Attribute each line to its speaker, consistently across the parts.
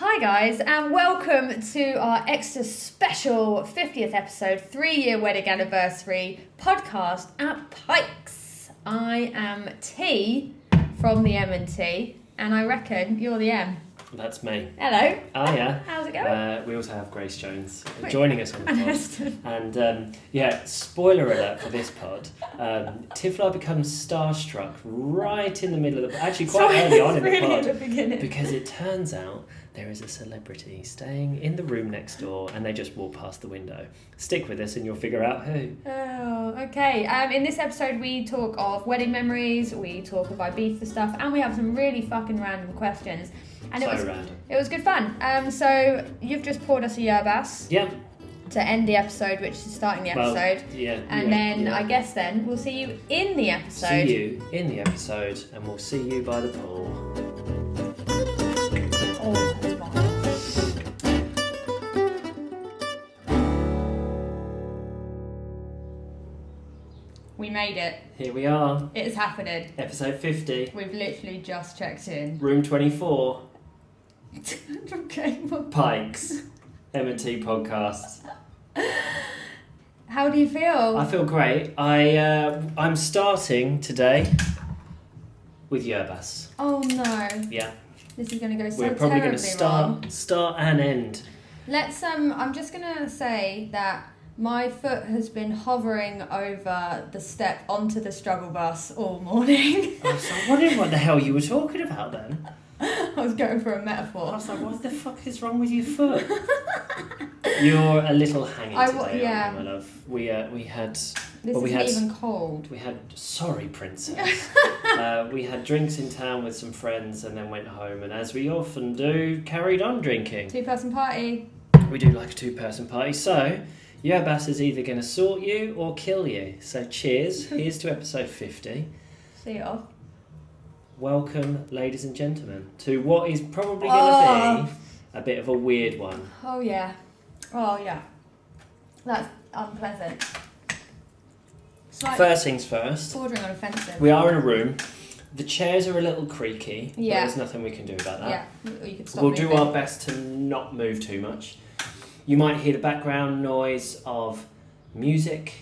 Speaker 1: Hi guys, and welcome to our extra special 50th episode, 3-year wedding anniversary podcast at Pikes. I am T from the M&T, and I reckon you're the M.
Speaker 2: That's me.
Speaker 1: Hello.
Speaker 2: Oh yeah.
Speaker 1: How's it going?
Speaker 2: We also have Grace Jones joining us on the pod.
Speaker 1: And
Speaker 2: spoiler alert for this pod. Tiff becomes starstruck right in the middle of the... Actually, quite early on in the pod.
Speaker 1: At the beginning.
Speaker 2: Because it turns out there is a celebrity staying in the room next door and they just walk past the window. Stick with us and you'll figure out who.
Speaker 1: Oh, okay. In this episode we talk of wedding memories, we talk of Ibiza stuff, and we have some really fucking random questions. And
Speaker 2: Random.
Speaker 1: It was good fun. So you've just poured us a yerbas.
Speaker 2: Yeah.
Speaker 1: To end the episode, which is starting the episode. Then I guess then we'll see you in the episode.
Speaker 2: See you in the episode, and we'll see you by the pool.
Speaker 1: Oh, that's marvellous. We made it.
Speaker 2: Here we are.
Speaker 1: It is happening.
Speaker 2: Episode 50.
Speaker 1: We've literally just checked in.
Speaker 2: Room 24.
Speaker 1: Okay.
Speaker 2: Pikes. M&T Podcast.
Speaker 1: How do you feel?
Speaker 2: I feel great. I'm starting today with yerbas.
Speaker 1: Oh no.
Speaker 2: Yeah.
Speaker 1: This is going to go so
Speaker 2: We're probably going
Speaker 1: terribly
Speaker 2: to
Speaker 1: wrong.
Speaker 2: start and end.
Speaker 1: Let's I'm just going to say that my foot has been hovering over the step onto the struggle bus all morning.
Speaker 2: I was like, wondering what the hell you were talking about then.
Speaker 1: I was going for a metaphor.
Speaker 2: I was like, what the fuck is wrong with your foot? You're a little hanging today, aren't you, my love? We had...
Speaker 1: This isn't even cold.
Speaker 2: We had... Sorry, princess. We had drinks in town with some friends and then went home, and as we often do, carried on drinking.
Speaker 1: 2-person party.
Speaker 2: We do like a 2-person party, so... Yerbas is either going to sort you or kill you. So cheers. Here's to episode 50.
Speaker 1: See you off.
Speaker 2: Welcome, ladies and gentlemen, to what is probably going to be a bit of a weird one.
Speaker 1: Oh, yeah. Oh, yeah. That's unpleasant.
Speaker 2: First things first.
Speaker 1: Bordering on offensive.
Speaker 2: We are in a room. The chairs are a little creaky.
Speaker 1: Yeah.
Speaker 2: But there's nothing we can do about that.
Speaker 1: Yeah. You could stop
Speaker 2: We'll
Speaker 1: moving.
Speaker 2: do our best to not move too much. You might hear the background noise of music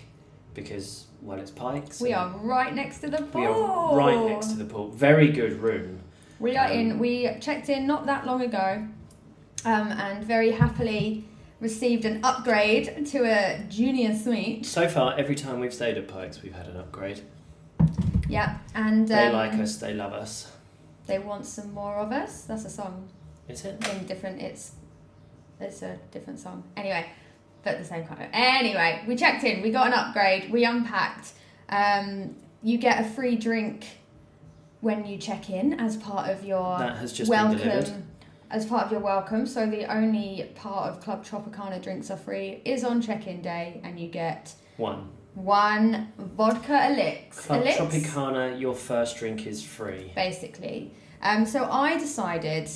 Speaker 2: because, well, it's Pikes.
Speaker 1: We are right next to the pool.
Speaker 2: We are right next to the pool. Very good room.
Speaker 1: We are in. We checked in not that long ago, and very happily received an upgrade to a junior suite.
Speaker 2: So far, every time we've stayed at Pikes, we've had an upgrade.
Speaker 1: Yeah, and
Speaker 2: they like us. They love us.
Speaker 1: They want some more of us. That's a song.
Speaker 2: Is it?
Speaker 1: In different. It's a different song. Anyway, but the same kind of. Anyway, we checked in. We got an upgrade. We unpacked. You get a free drink when you check in as part of your
Speaker 2: that has just
Speaker 1: welcome.
Speaker 2: Been delivered.
Speaker 1: As part of your welcome. So the only part of Club Tropicana drinks are free is on check-in day, and you get one vodka elix.
Speaker 2: Club Tropicana, your first drink is free.
Speaker 1: Basically. So I decided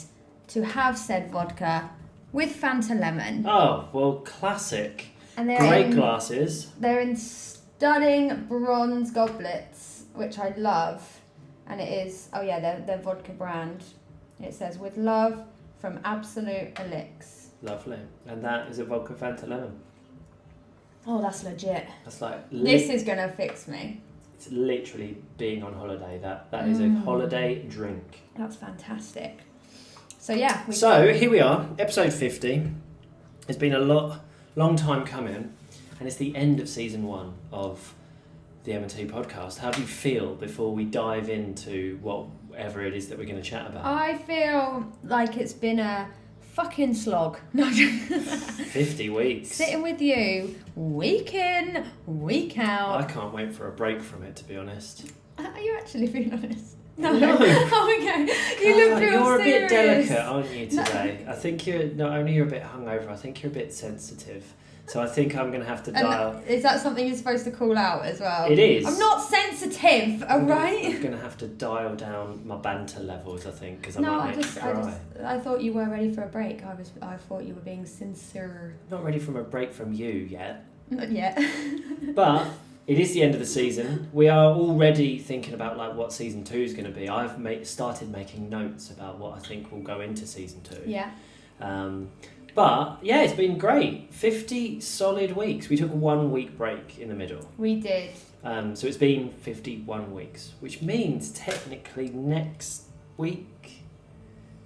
Speaker 1: to have said vodka with Fanta Lemon.
Speaker 2: Oh, well, classic.
Speaker 1: And
Speaker 2: great glasses.
Speaker 1: They're in stunning bronze goblets, which I love. And it is, they're vodka brand. It says, with love from Absolute Elix.
Speaker 2: Lovely. And that is a vodka Fanta Lemon.
Speaker 1: Oh, that's legit.
Speaker 2: That's like...
Speaker 1: This is going to fix me.
Speaker 2: It's literally being on holiday. That is a holiday drink.
Speaker 1: That's fantastic. So yeah.
Speaker 2: Here we are, episode 50. It's been a long time coming, and it's the end of season 1 of the M&T Podcast. How do you feel before we dive into whatever it is that we're going to chat about?
Speaker 1: I feel like it's been a fucking slog.
Speaker 2: 50 weeks.
Speaker 1: Sitting with you, week in, week out.
Speaker 2: I can't wait for a break from it, to be honest.
Speaker 1: Are you actually being honest?
Speaker 2: No.
Speaker 1: Oh, okay. You look real
Speaker 2: You're
Speaker 1: serious.
Speaker 2: a bit delicate, aren't you, today? No. I think you're a bit hungover, I think you're a bit sensitive. So I think I'm going to have to dial...
Speaker 1: Is that something you're supposed to call out as well?
Speaker 2: It is.
Speaker 1: I'm not sensitive, alright?
Speaker 2: I'm going to have to dial down my banter levels, I think, because I might make you cry.
Speaker 1: I thought you were ready for a break. I thought you were being sincere.
Speaker 2: Not ready for a break from you yet.
Speaker 1: Not yet.
Speaker 2: But it is the end of the season. We are already thinking about what season 2 is going to be. I've started making notes about what I think will go into season 2.
Speaker 1: Yeah.
Speaker 2: But yeah, it's been great. 50 solid weeks. We took a 1 week break in the middle.
Speaker 1: We did.
Speaker 2: So it's been 51 weeks, which means technically next week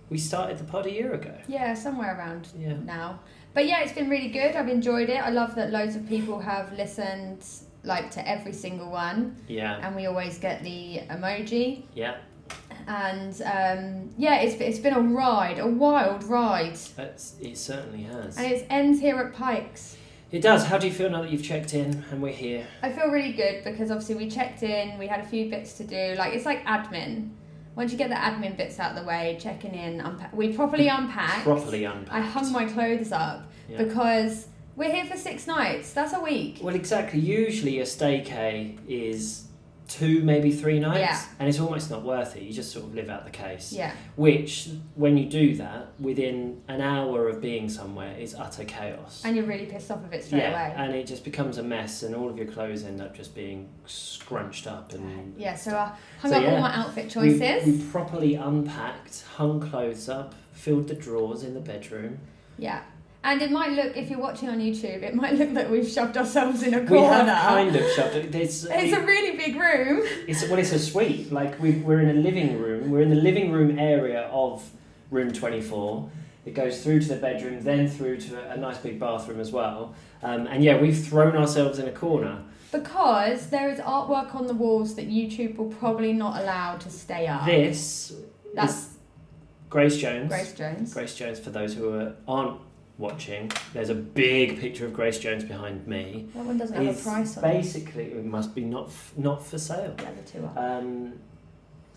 Speaker 2: we started the pod a year ago.
Speaker 1: Yeah, somewhere around now. But yeah, it's been really good. I've enjoyed it. I love that loads of people have listened to every single one.
Speaker 2: Yeah.
Speaker 1: And we always get the emoji.
Speaker 2: Yeah.
Speaker 1: And it's been a wild ride.
Speaker 2: It certainly has.
Speaker 1: And it ends here at Pikes.
Speaker 2: It does. How do you feel now that you've checked in and we're here?
Speaker 1: I feel really good because obviously we checked in, we had a few bits to do. It's like admin. Once you get the admin bits out of the way, checking in, we properly unpacked. I hung my clothes up because we're here for 6 nights. That's a week.
Speaker 2: Well, exactly. Usually a staycay is 2, maybe 3 nights, and it's almost not worth it. You just sort of live out the case.
Speaker 1: Yeah.
Speaker 2: Which, when you do that, within an hour of being somewhere, is utter chaos.
Speaker 1: And you're really pissed off of it straight away.
Speaker 2: And it just becomes a mess, and all of your clothes end up just being scrunched up and.
Speaker 1: Yeah. So I hung up all my outfit choices.
Speaker 2: We properly unpacked, hung clothes up, filled the drawers in the bedroom.
Speaker 1: Yeah. And it might look, if you're watching on YouTube, it might look like we've shoved ourselves in a corner.
Speaker 2: We have kind of shoved it.
Speaker 1: It's a really big room.
Speaker 2: It's a suite. We're in a living room. We're in the living room area of room 24. It goes through to the bedroom, then through to a nice big bathroom as well. We've thrown ourselves in a corner.
Speaker 1: Because there is artwork on the walls that YouTube will probably not allow to stay up.
Speaker 2: That's Grace Jones. Grace Jones, for those who aren't watching, there's a big picture of Grace Jones behind me.
Speaker 1: That one doesn't have a price on it.
Speaker 2: Basically, it must be not for sale.
Speaker 1: Yeah, the two are.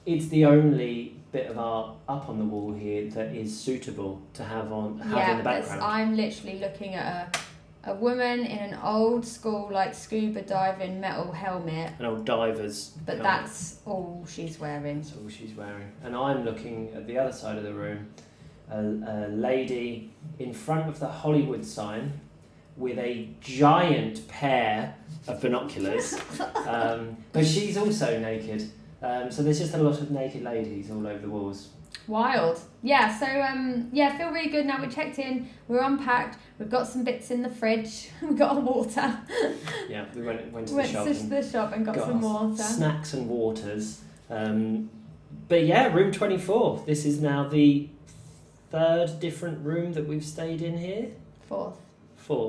Speaker 2: It's the only bit of art up on the wall here that is suitable to have in the background.
Speaker 1: I'm literally looking at a woman in an old school scuba diving metal helmet.
Speaker 2: An old diver's
Speaker 1: But
Speaker 2: helmet.
Speaker 1: that's all she's wearing.
Speaker 2: That's all she's wearing. And I'm looking at the other side of the room. A lady in front of the Hollywood sign with a giant pair of binoculars, but she's also naked. So there's just a lot of naked ladies all over the walls.
Speaker 1: Wild. Yeah, so feel really good now. We checked in, we're unpacked, we've got some bits in the fridge, we've got our water.
Speaker 2: Yeah, we went to
Speaker 1: the shop and got some water.
Speaker 2: Snacks and waters. But yeah, room 24. This is now the 3rd different room that we've stayed in here.
Speaker 1: 4th.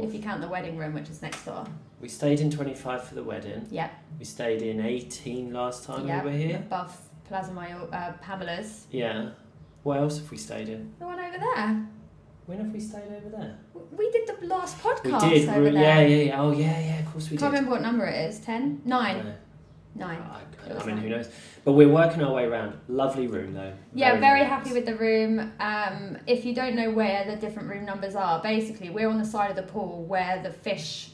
Speaker 1: If you count the wedding room, which is next door.
Speaker 2: We stayed in 25 for the wedding.
Speaker 1: Yeah.
Speaker 2: We stayed in 18 last time we were here.
Speaker 1: Above Plaza Pamela's.
Speaker 2: Yeah. What else have we stayed in?
Speaker 1: The one over there.
Speaker 2: When have we stayed over there?
Speaker 1: We did the last podcast
Speaker 2: we did.
Speaker 1: Over there.
Speaker 2: Yeah. Oh, yeah, of course we did.
Speaker 1: Can't remember what number it is. 10? 9?
Speaker 2: No.
Speaker 1: 9.
Speaker 2: Who knows? But we're working our way around. Lovely room, though.
Speaker 1: Yeah, very happy with the room. If you don't know where the different room numbers are, basically we're on the side of the pool where the fish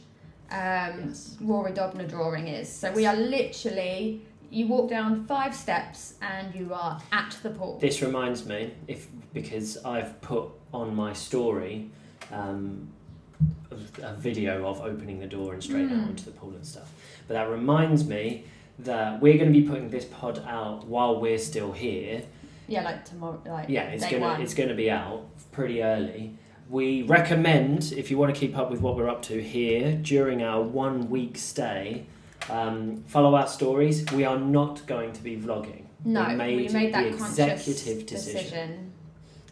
Speaker 1: Rory Dobner drawing is. So we are literally, you walk down 5 steps and you are at the pool.
Speaker 2: This reminds me, because I've put on my story a video of opening the door and straight out into the pool and stuff. But that reminds me that we're going to be putting this pod out while we're still here.
Speaker 1: Yeah, tomorrow.
Speaker 2: It's going to be out pretty early. We recommend, if you want to keep up with what we're up to here during our 1 week stay, follow our stories. We are not going to be vlogging.
Speaker 1: No, we made that conscious
Speaker 2: executive decision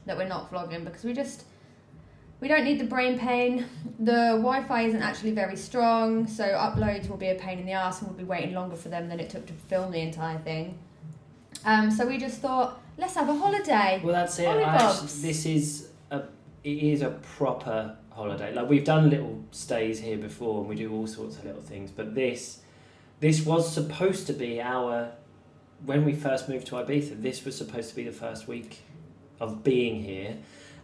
Speaker 1: that we're not vlogging because we don't need the brain pain. The Wi-Fi isn't actually very strong, so uploads will be a pain in the arse and we'll be waiting longer for them than it took to film the entire thing. So we just thought, let's have a holiday.
Speaker 2: Well, that's it. It is a proper holiday. We've done little stays here before and we do all sorts of little things, but this was supposed to be when we first moved to Ibiza, this was supposed to be the first week of being here.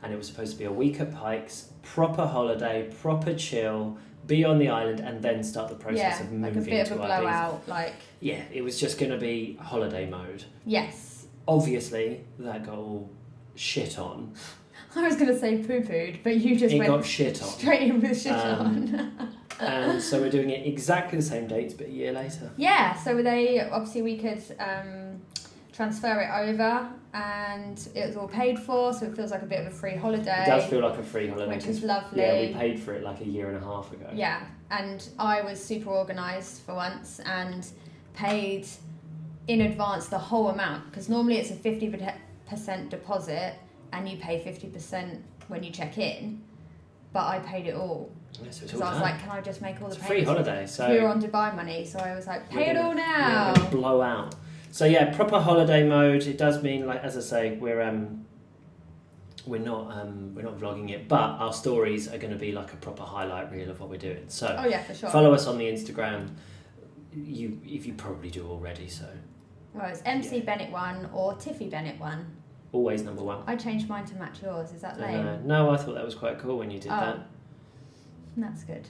Speaker 2: And it was supposed to be a week at Pikes, proper holiday, proper chill, be on the island, and then start the process of moving to Ibiza.
Speaker 1: Yeah, a bit of a blowout,
Speaker 2: Yeah, it was just going to be holiday mode.
Speaker 1: Yes.
Speaker 2: Obviously, that got all shit on.
Speaker 1: I was going to say poo-pooed, but you just
Speaker 2: got shit on.
Speaker 1: Straight in with shit on.
Speaker 2: And so we're doing it exactly the same dates, but a year later.
Speaker 1: Yeah, so we could transfer it over and it was all paid for, so it feels like a bit of a free holiday.
Speaker 2: It does feel like a free holiday.
Speaker 1: Which is lovely.
Speaker 2: Yeah, we paid for it like a year and a half ago.
Speaker 1: Yeah, and I was super organised for once and paid in advance the whole amount, because normally it's a 50% deposit and you pay 50% when you check in, but I paid it all.
Speaker 2: Yeah, so
Speaker 1: Because I was like, can I just make all the
Speaker 2: payments?
Speaker 1: Free
Speaker 2: holiday, so
Speaker 1: we were on Dubai money, so I was like, pay it all now.
Speaker 2: We're gonna blow out. So yeah, proper holiday mode. It does mean, like as I say, we're not vlogging it, but our stories are going to be like a proper highlight reel of what we're doing. So
Speaker 1: oh yeah, for sure.
Speaker 2: Follow us on the Instagram. If you probably do already, so.
Speaker 1: Well, it's MC Bennett 1 or Tiffy Bennett 1.
Speaker 2: Always number 1.
Speaker 1: I changed mine to match yours. Is that lame?
Speaker 2: No, I thought that was quite cool when you did that.
Speaker 1: That's good.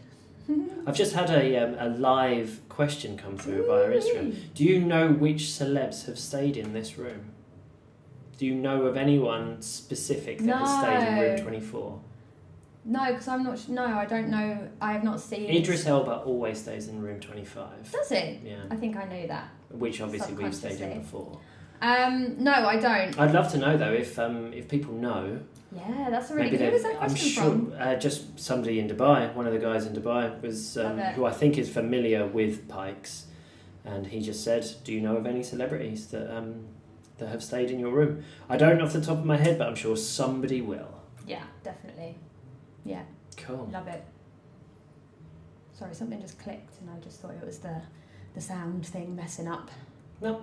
Speaker 2: I've just had a live question come through via Instagram. Do you know which celebs have stayed in this room? Do you know of anyone specific that has stayed in room 24?
Speaker 1: No, because I'm not. No, I don't know. I have not seen.
Speaker 2: Idris Elba always stays in room 25.
Speaker 1: Does he?
Speaker 2: Yeah.
Speaker 1: I think I knew that.
Speaker 2: Which obviously we've stayed in before.
Speaker 1: No, I don't.
Speaker 2: I'd love to know though if people know.
Speaker 1: Yeah, that's a really good. Who was that question
Speaker 2: from? Just somebody in Dubai. One of the guys in Dubai was who I think is familiar with Pikes, and he just said, "Do you know of any celebrities that have stayed in your room?" I don't off the top of my head, but I'm sure somebody will.
Speaker 1: Yeah, definitely. Yeah.
Speaker 2: Cool.
Speaker 1: Love it. Sorry, something just clicked, and I just thought it was the sound thing messing up.
Speaker 2: No.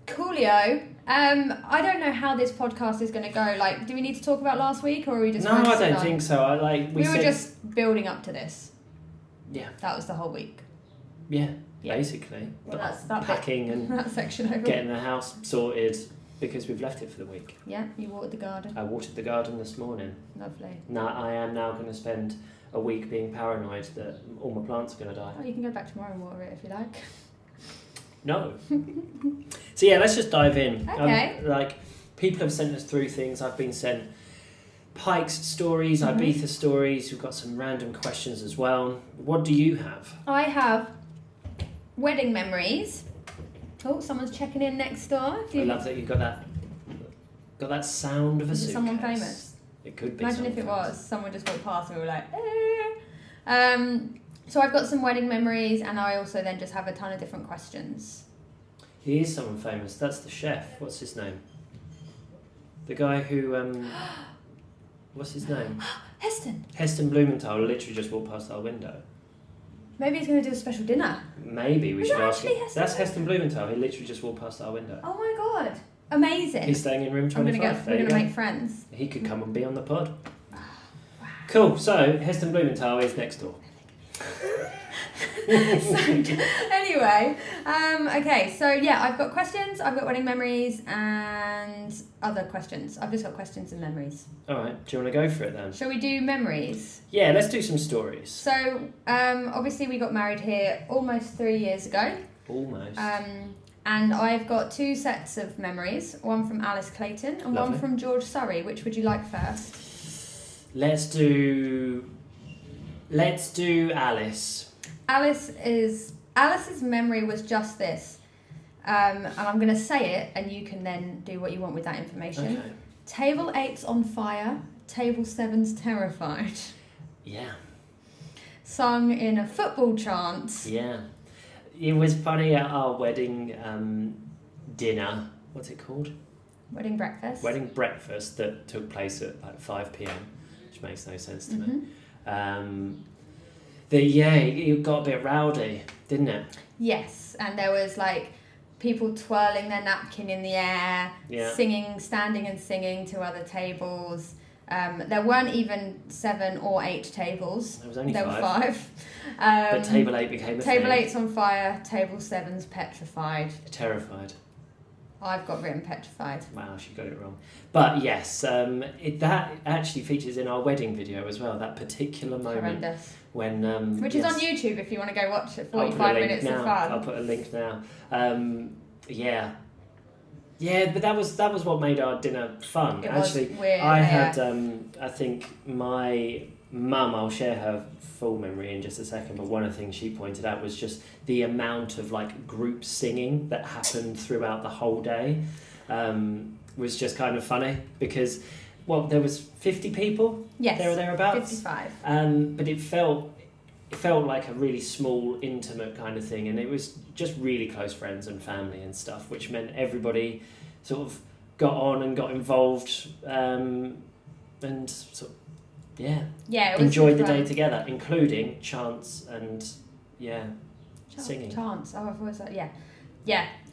Speaker 1: Coolio. I don't know how this podcast is going to go. Like, do we need to talk about last week, or are we just?
Speaker 2: No, I don't think so.
Speaker 1: We were just building up to this.
Speaker 2: Yeah.
Speaker 1: That was the whole week.
Speaker 2: Yeah. Basically.
Speaker 1: Well, that's that
Speaker 2: packing and
Speaker 1: that section over.
Speaker 2: Getting the house sorted because we've left it for the week.
Speaker 1: Yeah, you watered the garden.
Speaker 2: I watered the garden this morning.
Speaker 1: Lovely.
Speaker 2: Now I am now going to spend a week being paranoid that all my plants are going to die.
Speaker 1: Oh, you can go back tomorrow and water it if you like.
Speaker 2: No. So yeah, let's just dive in.
Speaker 1: Okay.
Speaker 2: People have sent us through things. I've been sent Pikes stories, Ibiza stories. We've got some random questions as well. What do you have?
Speaker 1: I have wedding memories. Oh, someone's checking in next door.
Speaker 2: I love that you've got that sound of a suitcase.
Speaker 1: Someone famous?
Speaker 2: It could be.
Speaker 1: Imagine if it was. Someone just walked past and we were like, eh. So I've got some wedding memories, and I also then just have a ton of different questions.
Speaker 2: He is someone famous. That's the chef. What's his name? The guy who... what's his name? Heston Blumenthal literally just walked past our window.
Speaker 1: Maybe he's going to do a special dinner.
Speaker 2: Maybe we should ask him.
Speaker 1: Heston?
Speaker 2: That's Heston Blumenthal. He literally just walked past our window.
Speaker 1: Oh my god. Amazing.
Speaker 2: He's staying in room 25.
Speaker 1: We're going to make friends.
Speaker 2: He could come and be on the pod. Wow. Cool. So, Heston Blumenthal is next door.
Speaker 1: Anyway, okay, so yeah, I've got questions, I've got wedding memories, and other questions. I've just got questions and memories.
Speaker 2: Alright, do you want to go for it then?
Speaker 1: Shall we do memories?
Speaker 2: Yeah, let's do some stories.
Speaker 1: So, obviously we got married here almost 3 years ago.
Speaker 2: Almost.
Speaker 1: And I've got 2 sets of memories, one from Alice Clayton and
Speaker 2: Lovely.
Speaker 1: one from George Surrey. Which would you like first?
Speaker 2: Let's do Alice.
Speaker 1: Alice's memory was just this, and I'm going to say it, and you can then do what you want with that information.
Speaker 2: Okay.
Speaker 1: Table 8's on fire, table 7's terrified.
Speaker 2: Yeah.
Speaker 1: Sung in a football chant.
Speaker 2: Yeah. It was funny at our wedding dinner. What's it called?
Speaker 1: Wedding breakfast.
Speaker 2: Wedding breakfast that took place at like 5 p.m, which makes no sense to me. It got a bit rowdy, didn't it?
Speaker 1: Yes, and there was like people twirling their napkin in the air, singing, standing and singing to other tables. There weren't even 7 or 8 tables.
Speaker 2: There was only 5.
Speaker 1: There were 5.
Speaker 2: But table 8 became a
Speaker 1: Table
Speaker 2: thing.
Speaker 1: 8's on fire, table 7's petrified.
Speaker 2: Terrified.
Speaker 1: I've got written petrified.
Speaker 2: Wow, she got it wrong. But yes, that actually features in our wedding video as well, that particular moment.
Speaker 1: Horrendous.
Speaker 2: When,
Speaker 1: which is on YouTube if you want to go watch it. 45 minutes of fun.
Speaker 2: I'll put a link now. Yeah, but that was what made our dinner fun.
Speaker 1: It
Speaker 2: actually,
Speaker 1: was weird.
Speaker 2: I had, I think my mum, I'll share her full memory in just a second, but one of the things she pointed out was just the amount of like group singing that happened throughout the whole day. was just kind of funny because, well, there was 50 people there or thereabouts.
Speaker 1: 55.
Speaker 2: But it felt like a really small, intimate kind of thing, and it was just really close friends and family and stuff, which meant everybody sort of got on and got involved, and sort of, it was enjoyed the day together, including chants and singing.
Speaker 1: Chants. Oh, I've always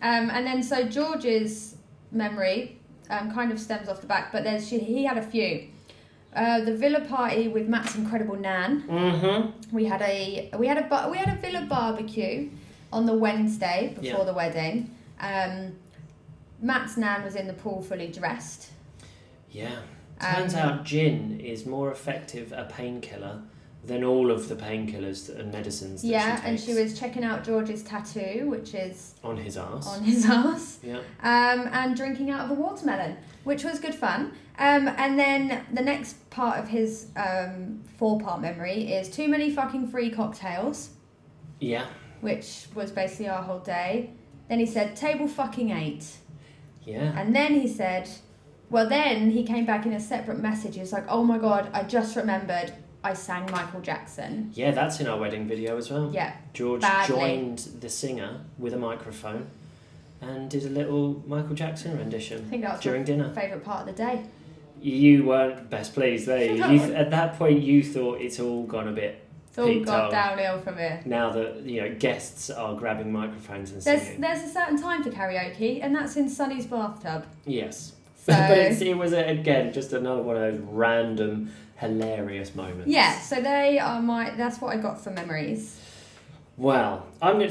Speaker 1: and then so George's memory kind of stems off the back, but he had a few. The villa party with Matt's incredible nan.
Speaker 2: Mm-hmm.
Speaker 1: We had a villa barbecue on the Wednesday before the wedding. Matt's nan was in the pool fully dressed.
Speaker 2: Yeah. Turns out gin is more effective a painkiller than all of the painkillers and medicines that she takes.
Speaker 1: And she was checking out George's tattoo, which is
Speaker 2: on his arse.
Speaker 1: Yeah. And drinking out of a watermelon, which was good fun. And then the next part of his 4-part memory is too many fucking free cocktails.
Speaker 2: Yeah.
Speaker 1: Which was basically our whole day. Then he said table fucking 8.
Speaker 2: Yeah.
Speaker 1: And then he said, then he came back in a separate message. He was like, oh my God, I just remembered I sang Michael Jackson.
Speaker 2: Yeah, that's in our wedding video as well.
Speaker 1: Yeah.
Speaker 2: George joined the singer with a microphone and did a little Michael Jackson rendition.
Speaker 1: I think that was
Speaker 2: during dinner.
Speaker 1: Favourite part of the day.
Speaker 2: You weren't best pleased, were you? At that point, you thought it's all gone a bit.
Speaker 1: It's all gone downhill from here.
Speaker 2: Now that guests are grabbing microphones and singing.
Speaker 1: There's a certain time for karaoke, and that's in Sonny's bathtub.
Speaker 2: Yes.
Speaker 1: So,
Speaker 2: but it was again just another one of those random hilarious moments.
Speaker 1: Yeah, so that's what I got for memories.
Speaker 2: Well, I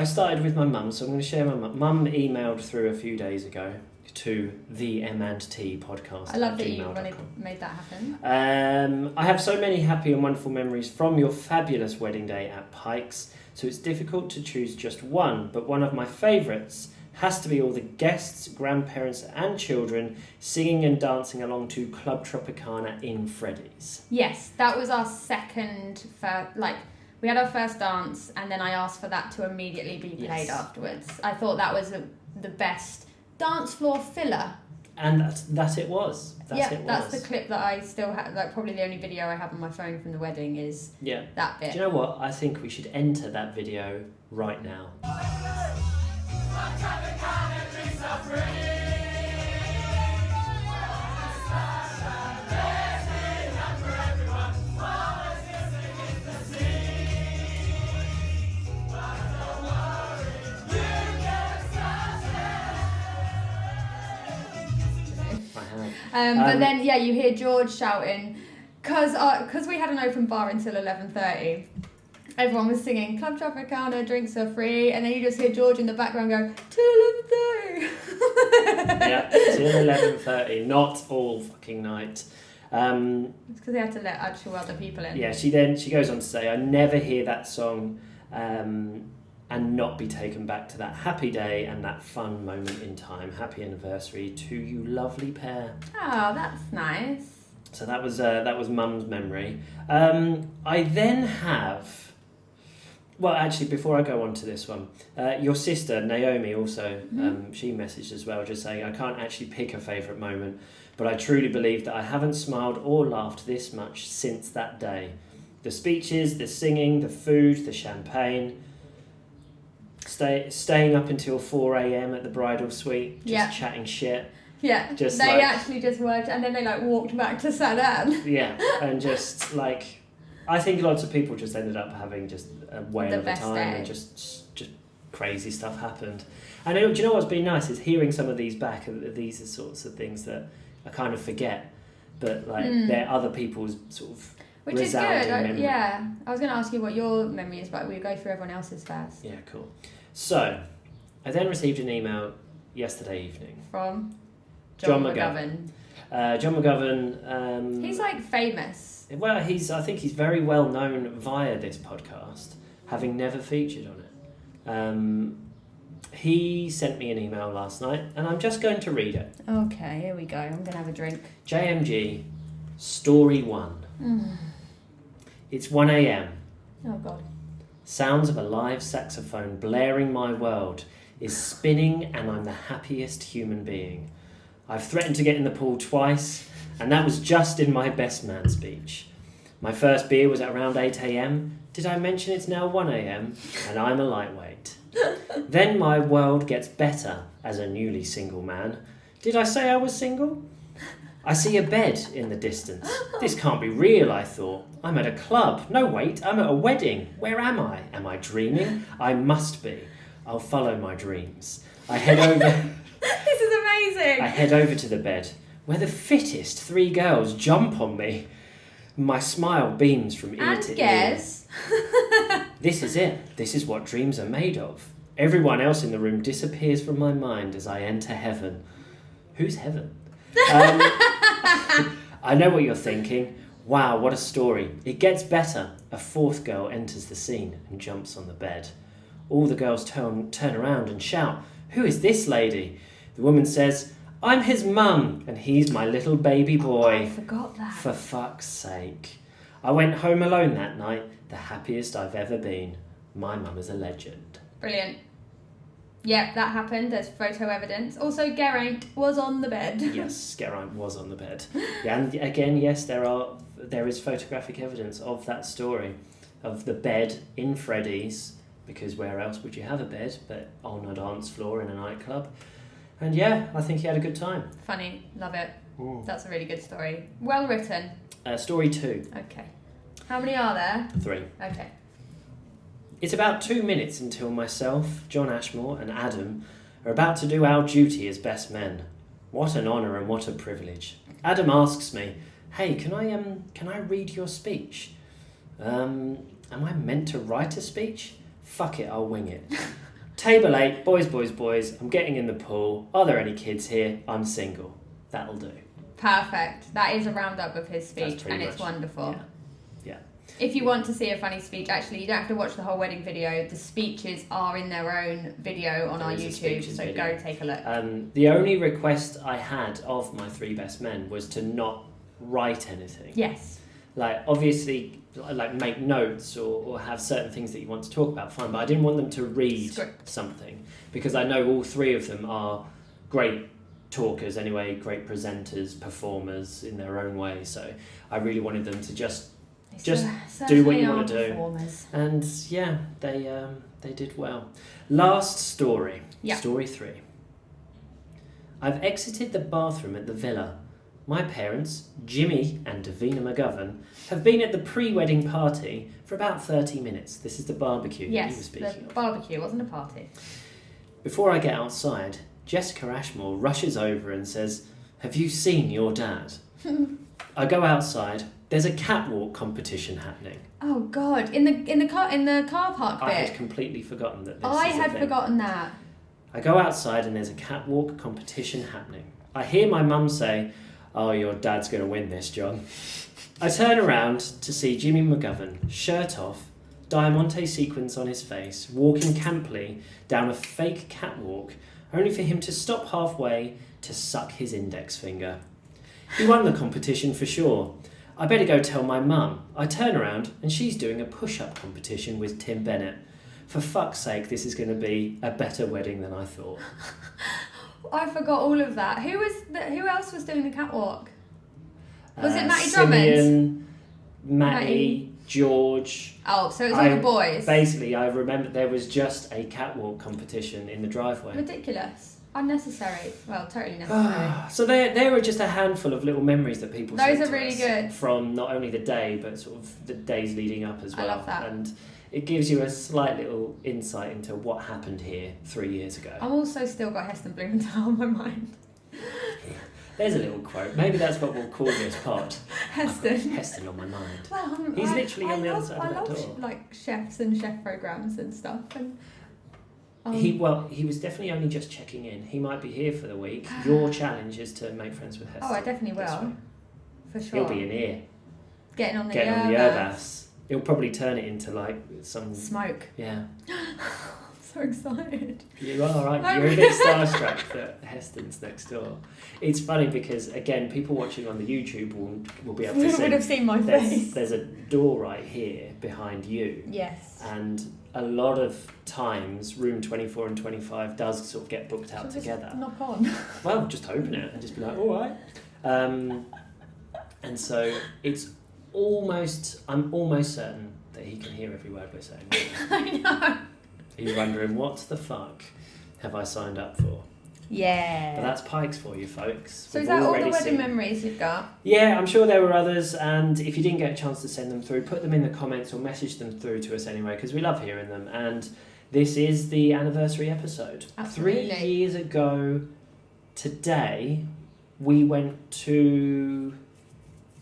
Speaker 2: started with my mum, so I'm going to share my mum. Mum emailed through a few days ago to the M&T Podcast.
Speaker 1: I love that you made that happen.
Speaker 2: I have so many happy and wonderful memories from your fabulous wedding day at Pikes, so it's difficult to choose just one, but one of my favourites has to be all the guests, grandparents and children singing and dancing along to Club Tropicana in Freddy's.
Speaker 1: Yes, that was our we had our first dance and then I asked for that to immediately be played afterwards. I thought that was the best dance floor filler.
Speaker 2: And that it was.
Speaker 1: That's the clip that I still have, probably the only video I have on my phone from the wedding is that bit.
Speaker 2: Do you know what? I think we should enter that video right now.
Speaker 1: But then, you hear George shouting, because we had an open bar until 11:30. Everyone was singing Club Tropicana, drinks are free, and then you just hear George in the background go, till 11:30.
Speaker 2: Yeah, till 11:30, not all fucking night.
Speaker 1: It's because they had to let actual other people in.
Speaker 2: Yeah, she goes on to say, I never hear that song and not be taken back to that happy day and that fun moment in time. Happy anniversary to you lovely pair.
Speaker 1: Oh, that's nice.
Speaker 2: So that was Mum's memory. I then have... Well, actually, before I go on to this one, your sister, Naomi, also, she messaged as well, just saying, I can't actually pick a favourite moment, but I truly believe that I haven't smiled or laughed this much since that day. The speeches, the singing, the food, the champagne, staying up until 4 a.m. at the bridal suite, just chatting shit.
Speaker 1: Yeah, they actually just worked, and then they walked back to Sadan.
Speaker 2: Yeah, and just I think lots of people just ended up having just a whale of a time and just crazy stuff happened. And do you know what's been nice is hearing some of these back, these are sorts of things that I kind of forget, but they're other people's sort of
Speaker 1: which is good.
Speaker 2: Memory.
Speaker 1: I was going to ask you what your memory is, but we'll go through everyone else's first.
Speaker 2: Yeah, cool. So, I then received an email yesterday evening
Speaker 1: from John Mcgovern.
Speaker 2: John Mcgovern.
Speaker 1: He's famous.
Speaker 2: Well, I think he's very well known via this podcast, having never featured on it. He sent me an email last night, and I'm just going to read it.
Speaker 1: Okay, here we go. I'm going to have a drink.
Speaker 2: JMG, Story 1. It's 1 a.m.
Speaker 1: Oh, God.
Speaker 2: Sounds of a live saxophone blaring my world is spinning, and I'm the happiest human being. I've threatened to get in the pool twice, and that was just in my best man speech. My first beer was at around 8 a.m. Did I mention it's now 1 a.m? And I'm a lightweight. Then my world gets better as a newly single man. Did I say I was single? I see a bed in the distance. This can't be real, I thought. I'm at a club. No, wait, I'm at a wedding. Where am I? Am I dreaming? I must be. I'll follow my dreams. I head over...
Speaker 1: This is amazing.
Speaker 2: I head over to the bed, where the fittest 3 girls jump on me. My smile beams from ear to ear.
Speaker 1: Guess.
Speaker 2: This is it. This is what dreams are made of. Everyone else in the room disappears from my mind as I enter heaven. Who's heaven? I know what you're thinking. Wow, what a story. It gets better. A 4th girl enters the scene and jumps on the bed. All the girls turn around and shout, "Who is this lady?" The woman says, "I'm his mum, and he's my little baby boy."
Speaker 1: I forgot that.
Speaker 2: For fuck's sake. I went home alone that night, the happiest I've ever been. My mum is a legend.
Speaker 1: Brilliant. Yep, that happened. There's photo evidence. Also, Geraint was on the bed.
Speaker 2: Yes, Geraint was on the bed. Yeah, and again, yes, there is photographic evidence of that story, of the bed in Freddy's, because where else would you have a bed but on a dance floor in a nightclub? And yeah, I think he had a good time.
Speaker 1: Funny, love it. That's a really good story. Well written.
Speaker 2: Story 2.
Speaker 1: Okay. How many are there?
Speaker 2: 3.
Speaker 1: Okay.
Speaker 2: It's about 2 minutes until myself, John Ashmore and Adam are about to do our duty as best men. What an honour and what a privilege. Adam asks me, "Hey, can I read your speech?" Am I meant to write a speech? Fuck it, I'll wing it. Table 8, boys, I'm getting in the pool. Are there any kids here? I'm single. That'll do.
Speaker 1: Perfect. That is a roundup of his speech, and it's wonderful.
Speaker 2: Yeah.
Speaker 1: If you want to see a funny speech, actually, you don't have to watch the whole wedding video. The speeches are in their own video on our YouTube, so go take a look.
Speaker 2: The only request I had of my 3 best men was to not write anything.
Speaker 1: Yes.
Speaker 2: Like, obviously, like make notes or have certain things that you want to talk about, fine, but I didn't want them to read something, because I know all 3 of them are great talkers anyway, great presenters, performers in their own way, so I really wanted them to just do what you want to do.
Speaker 1: Performers.
Speaker 2: And yeah, they did well. Last story. Yep. Story 3. I've exited the bathroom at the villa. My parents, Jimmy and Davina Mcgovern, have been at the pre-wedding party for about 30 minutes. This is the barbecue that you were speaking of.
Speaker 1: Yes, the barbecue, wasn't a party.
Speaker 2: Before I get outside, Jessica Ashmore rushes over and says, "Have you seen your dad?" I go outside. There's a catwalk competition happening.
Speaker 1: Oh God! In the car park bit.
Speaker 2: I had completely forgotten that.
Speaker 1: I had forgotten that.
Speaker 2: I go outside and there's a catwalk competition happening. I hear my mum say, "Oh, your dad's going to win this, John." I turn around to see Jimmy Mcgovern, shirt off, diamante sequins on his face, walking camply down a fake catwalk, only for him to stop halfway to suck his index finger. He won the competition for sure. I better go tell my mum. I turn around and she's doing a push-up competition with Tim Bennett. For fuck's sake, this is going to be a better wedding than I thought.
Speaker 1: I forgot all of that. Who else was doing the catwalk? Was it Matty Drummond?
Speaker 2: Simeon, Matty, George.
Speaker 1: Oh, so it was all the boys.
Speaker 2: Basically, I remember there was just a catwalk competition in the driveway.
Speaker 1: Ridiculous. Unnecessary. Well, totally necessary.
Speaker 2: So there were just a handful of little memories that people
Speaker 1: Those
Speaker 2: sent
Speaker 1: are
Speaker 2: to
Speaker 1: really
Speaker 2: us
Speaker 1: good.
Speaker 2: From not only the day, but sort of the days leading up as well.
Speaker 1: I love that.
Speaker 2: And it gives you a slight little insight into what happened here 3 years ago.
Speaker 1: I've also still got Heston Blumenthal on my mind.
Speaker 2: There's a little quote. Maybe that's what we'll call this pod.
Speaker 1: Heston.
Speaker 2: Heston on my mind.
Speaker 1: Well,
Speaker 2: he's literally on the other side of that door.
Speaker 1: I love like chefs and chef programs and stuff. And
Speaker 2: he was definitely only just checking in. He might be here for the week. Your challenge is to make friends with Heston.
Speaker 1: Oh, I definitely will. For sure.
Speaker 2: He'll be in here.
Speaker 1: Getting on the
Speaker 2: yerbass. He'll probably turn it into like some
Speaker 1: smoke.
Speaker 2: Yeah.
Speaker 1: So excited.
Speaker 2: You are, right? You're a bit starstruck that Heston's next door. It's funny because, again, people watching on the YouTube will be able to see.
Speaker 1: Would have seen my face.
Speaker 2: There's a door right here behind you.
Speaker 1: Yes.
Speaker 2: And a lot of times, room 24 and 25 does sort of get booked out together.
Speaker 1: Just knock on.
Speaker 2: Well, just open it and just be like, all right. And so I'm almost certain that he can hear every word we're saying.
Speaker 1: I know.
Speaker 2: He's wondering, what the fuck have I signed up for?
Speaker 1: Yeah.
Speaker 2: But that's Pikes for you, folks.
Speaker 1: So is that all the wedding memories you've got?
Speaker 2: Yeah, I'm sure there were others, and if you didn't get a chance to send them through, put them in the comments or message them through to us anyway, because we love hearing them. And this is the anniversary episode.
Speaker 1: Absolutely.
Speaker 2: 3 years ago today, we went to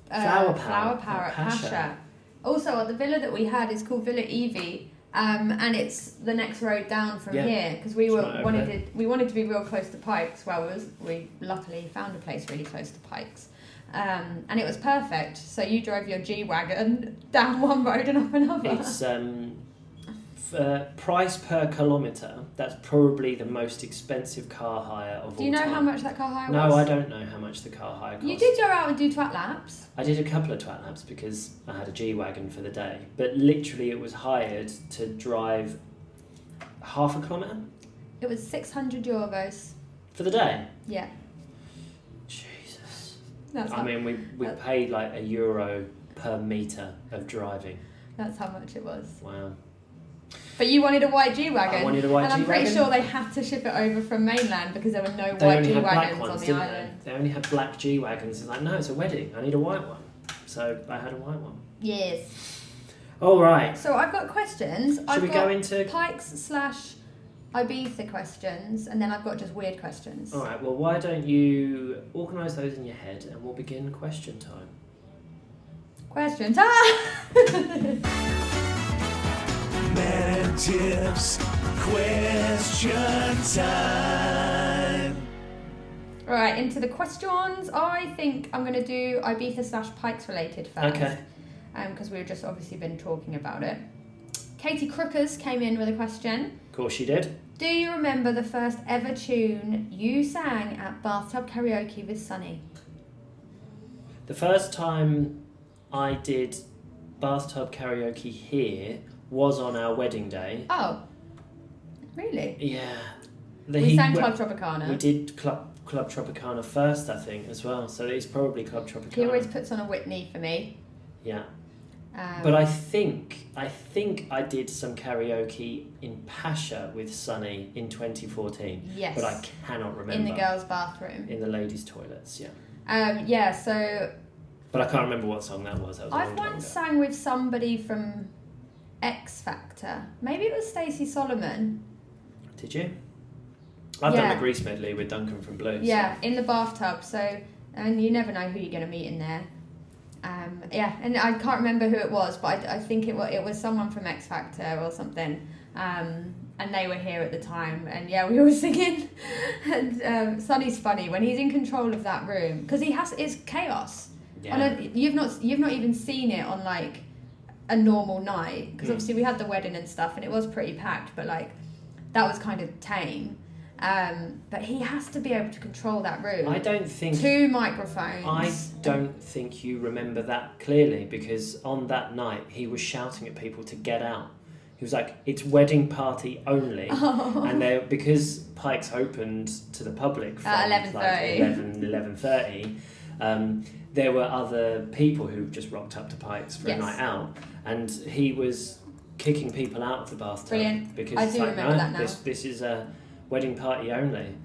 Speaker 2: Flower Power
Speaker 1: at Pasha. Also, the villa that we had is called Villa Evie. And it's the next road down from here because we wanted to be real close to Pikes. Well, we luckily found a place really close to Pikes, and it was perfect. So you drove your G-Wagon down one road and up another.
Speaker 2: It's price per kilometre. That's probably the most expensive car hire of all time.
Speaker 1: Do you know how much that car hire was?
Speaker 2: No, I don't know how much the car hire cost.
Speaker 1: You did go out and do twat laps.
Speaker 2: I did a couple of twat laps because I had a G-Wagon for the day. But literally it was hired to drive half a kilometre.
Speaker 1: It was €600.
Speaker 2: For the day?
Speaker 1: Yeah.
Speaker 2: Jesus.
Speaker 1: I
Speaker 2: mean, we paid like €1 per metre of driving.
Speaker 1: That's how much it was.
Speaker 2: Wow.
Speaker 1: But you wanted a white G-Wagon.
Speaker 2: I wanted a white G-Wagon.
Speaker 1: And I'm pretty sure they had to ship it over from mainland because there were no white G-Wagons on the island.
Speaker 2: They only had black G-Wagons. It's like, no, it's a wedding. I need a white one. So I had a white one.
Speaker 1: Yes.
Speaker 2: All right.
Speaker 1: So I've got questions.
Speaker 2: Should we go into
Speaker 1: Pikes / Ibiza questions, and then I've got just weird questions.
Speaker 2: All right. Well, why don't you organise those in your head, and we'll begin question time.
Speaker 1: Questions.
Speaker 3: Matt and Tiff's question time.
Speaker 1: Right, into the questions. I think I'm going to do Ibiza / Pikes related first.
Speaker 2: Okay.
Speaker 1: Because we've just obviously been talking about it. Katie Crookers came in with a question.
Speaker 2: Of course she did.
Speaker 1: Do you remember the first ever tune you sang at bathtub karaoke with Sunny?
Speaker 2: The first time I did bathtub karaoke here was on our wedding day.
Speaker 1: Oh, really?
Speaker 2: Yeah.
Speaker 1: We sang Club Tropicana.
Speaker 2: We did Club Tropicana first, I think, as well. So it's probably Club Tropicana.
Speaker 1: He always puts on a Whitney for me.
Speaker 2: Yeah. But I think I did some karaoke in Pasha with Sunny in 2014.
Speaker 1: Yes.
Speaker 2: But I cannot remember.
Speaker 1: In the girls' bathroom.
Speaker 2: In the ladies' toilets, yeah.
Speaker 1: Yeah, so...
Speaker 2: But I can't remember what song that was.
Speaker 1: I've once sang with somebody from X Factor. Maybe it was Stacey Solomon.
Speaker 2: Did you? I've done the Grease medley with Duncan from Blues.
Speaker 1: Yeah, in the bathtub. So, and you never know who you're going to meet in there. Yeah, and I can't remember who it was, but I think it was someone from X Factor or something. And they were here at the time, and yeah, we were singing. And Sonny's funny when he's in control of that room because it's chaos.
Speaker 2: Yeah.
Speaker 1: You've not even seen it on like a normal night because obviously we had the wedding and stuff, and it was pretty packed, but like that was kind of tame. But he has to be able to control that room.
Speaker 2: I don't think
Speaker 1: 2 microphones.
Speaker 2: I don't think you remember that clearly because on that night he was shouting at people to get out. He was like, "It's wedding party only," and because Pikes opened to the public from
Speaker 1: at
Speaker 2: 11:30. There were other people who just rocked up to Pikes for a night out, and he was kicking people out of the bathtub.
Speaker 1: Brilliant.
Speaker 2: Because
Speaker 1: I do remember that now.
Speaker 2: This is a wedding party only,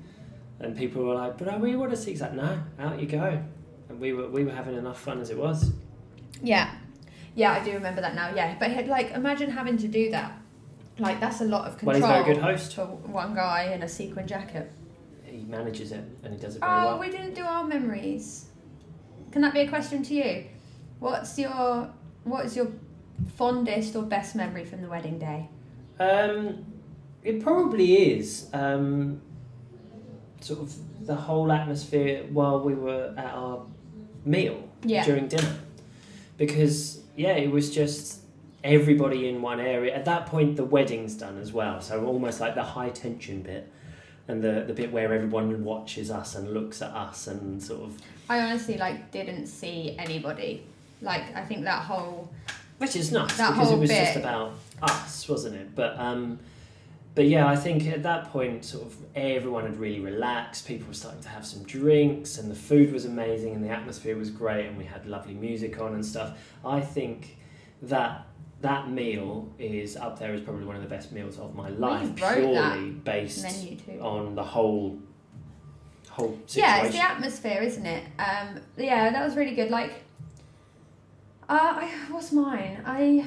Speaker 2: and people were like, "But we want to see." He's like, "No, out you go," and we were having enough fun as it was.
Speaker 1: Yeah, I do remember that now. Yeah, but like, imagine having to do that. Like, that's a lot of control.
Speaker 2: Well, he's a very good host.
Speaker 1: For one guy in a sequin jacket.
Speaker 2: He manages it, and he does it very well.
Speaker 1: Oh, we didn't do our memories. Can that be a question to you? What is your fondest or best memory from the wedding day?
Speaker 2: It probably is sort of the whole atmosphere while we were at our meal during dinner, because it was just everybody in one area. At that point, the wedding's done as well, so almost like the high tension bit, and the bit where everyone watches us and looks at us and sort of.
Speaker 1: I honestly didn't see anybody. I think that whole.
Speaker 2: Which is nice
Speaker 1: that
Speaker 2: because
Speaker 1: whole
Speaker 2: it was
Speaker 1: bit.
Speaker 2: just about us, wasn't it? But yeah, I think at that point, sort of everyone had really relaxed. People were starting to have some drinks, and the food was amazing, and the atmosphere was great, and we had lovely music on and stuff. I think that meal is up there as probably one of the best meals of my life, purely based on the whole situation.
Speaker 1: Yeah, it's the atmosphere, isn't it? Yeah, that was really good. What's mine? I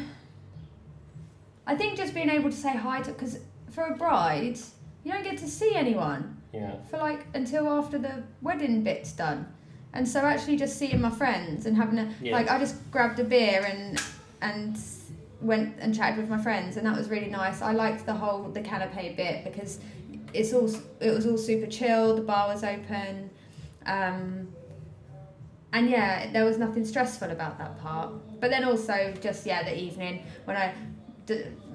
Speaker 1: think just being able to say hi to, because for a bride, you don't get to see anyone.
Speaker 2: Yeah.
Speaker 1: For until after the wedding bit's done, and so actually just seeing my friends and having I just grabbed a beer and went and chatted with my friends, and that was really nice. I liked the canapé bit because it was all super chill. The bar was open, and yeah, there was nothing stressful about that part. But then also just the evening when I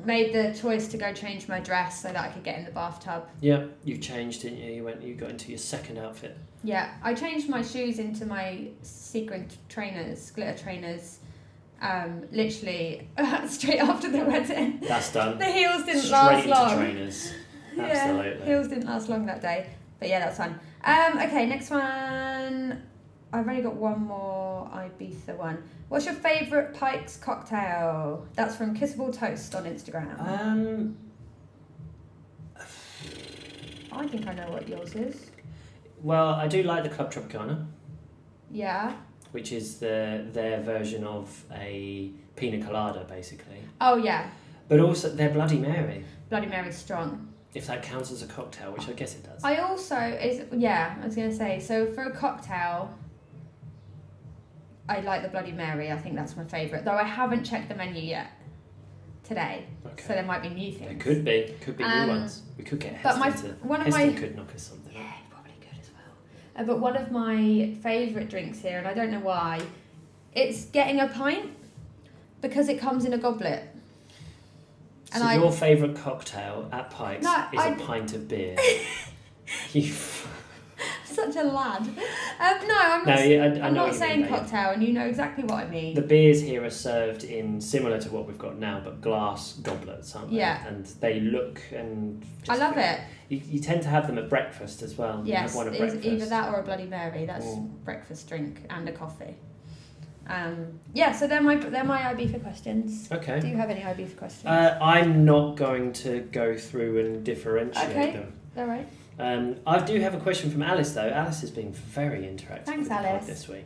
Speaker 1: made the choice to go change my dress so that I could get in the bathtub.
Speaker 2: Yeah, you changed, didn't you? You got into your second outfit.
Speaker 1: Yeah, I changed my shoes into my sequin glitter trainers. Literally straight after the wedding.
Speaker 2: That's done.
Speaker 1: The heels didn't last long.
Speaker 2: Straight into trainers. Absolutely.
Speaker 1: Yeah, heels didn't last long that day. But yeah, that's fine. Okay, next one. I've only got one more Ibiza one. What's your favourite Pikes cocktail? That's from Kissable Toast on Instagram. I think I know what yours is.
Speaker 2: Well, I do like the Club Tropicana.
Speaker 1: Yeah.
Speaker 2: Which is their version of a pina colada, basically.
Speaker 1: Oh, yeah.
Speaker 2: But also their Bloody Mary.
Speaker 1: Bloody Mary's strong.
Speaker 2: If that counts as a cocktail, which I guess it does.
Speaker 1: I was going to say, so for a cocktail, I like the Bloody Mary. I think that's my favourite. Though I haven't checked the menu yet today. Okay. So there might be new things.
Speaker 2: There could be. Could be new ones. We could get Heston Heston could knock us something.
Speaker 1: Yeah, probably could as well. But one of my favourite drinks here, and I don't know why, it's getting a pint because it comes in a goblet.
Speaker 2: And so your favourite cocktail at Pikes is a pint of beer.
Speaker 1: Such a lad. I'm not saying cocktail, and you know exactly what I mean.
Speaker 2: The beers here are served in similar to what we've got now, but glass goblets, aren't they?
Speaker 1: Yeah.
Speaker 2: And they look and.
Speaker 1: I love it.
Speaker 2: You tend to have them at breakfast as well.
Speaker 1: Yes,
Speaker 2: you have one at breakfast.
Speaker 1: Either that or a Bloody Mary. That's breakfast drink and a coffee. So they're my Ibiza questions.
Speaker 2: Okay.
Speaker 1: Do you have any Ibiza questions?
Speaker 2: I'm not going to go through and differentiate them.
Speaker 1: All right.
Speaker 2: I do have a question from Alice, though. Alice has been very interactive with the pod this week.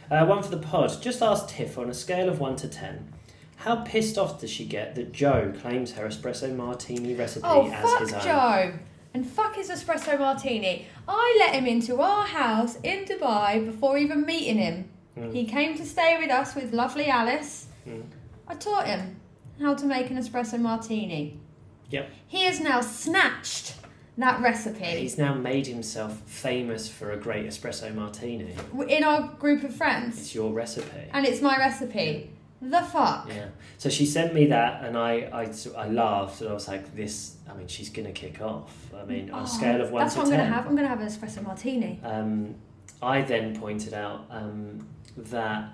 Speaker 2: One for the pod. Just ask Tiff, on a scale of 1 to 10, how pissed off does she get that Joe claims her espresso martini recipe as his own?
Speaker 1: Fuck Joe! And fuck his espresso martini. I let him into our house in Dubai before even meeting him. He came to stay with us with lovely Alice. I taught him how to make an espresso martini.
Speaker 2: Yep.
Speaker 1: He has now snatched that recipe.
Speaker 2: He's now made himself famous for a great espresso martini.
Speaker 1: In our group of friends.
Speaker 2: It's your recipe.
Speaker 1: And it's my recipe. The fuck?
Speaker 2: Yeah. So she sent me that, and I laughed, and I was like, she's going to kick off. on a scale of 1 to 10.
Speaker 1: That's what I'm going to have. I'm going to have an espresso martini.
Speaker 2: I then pointed out that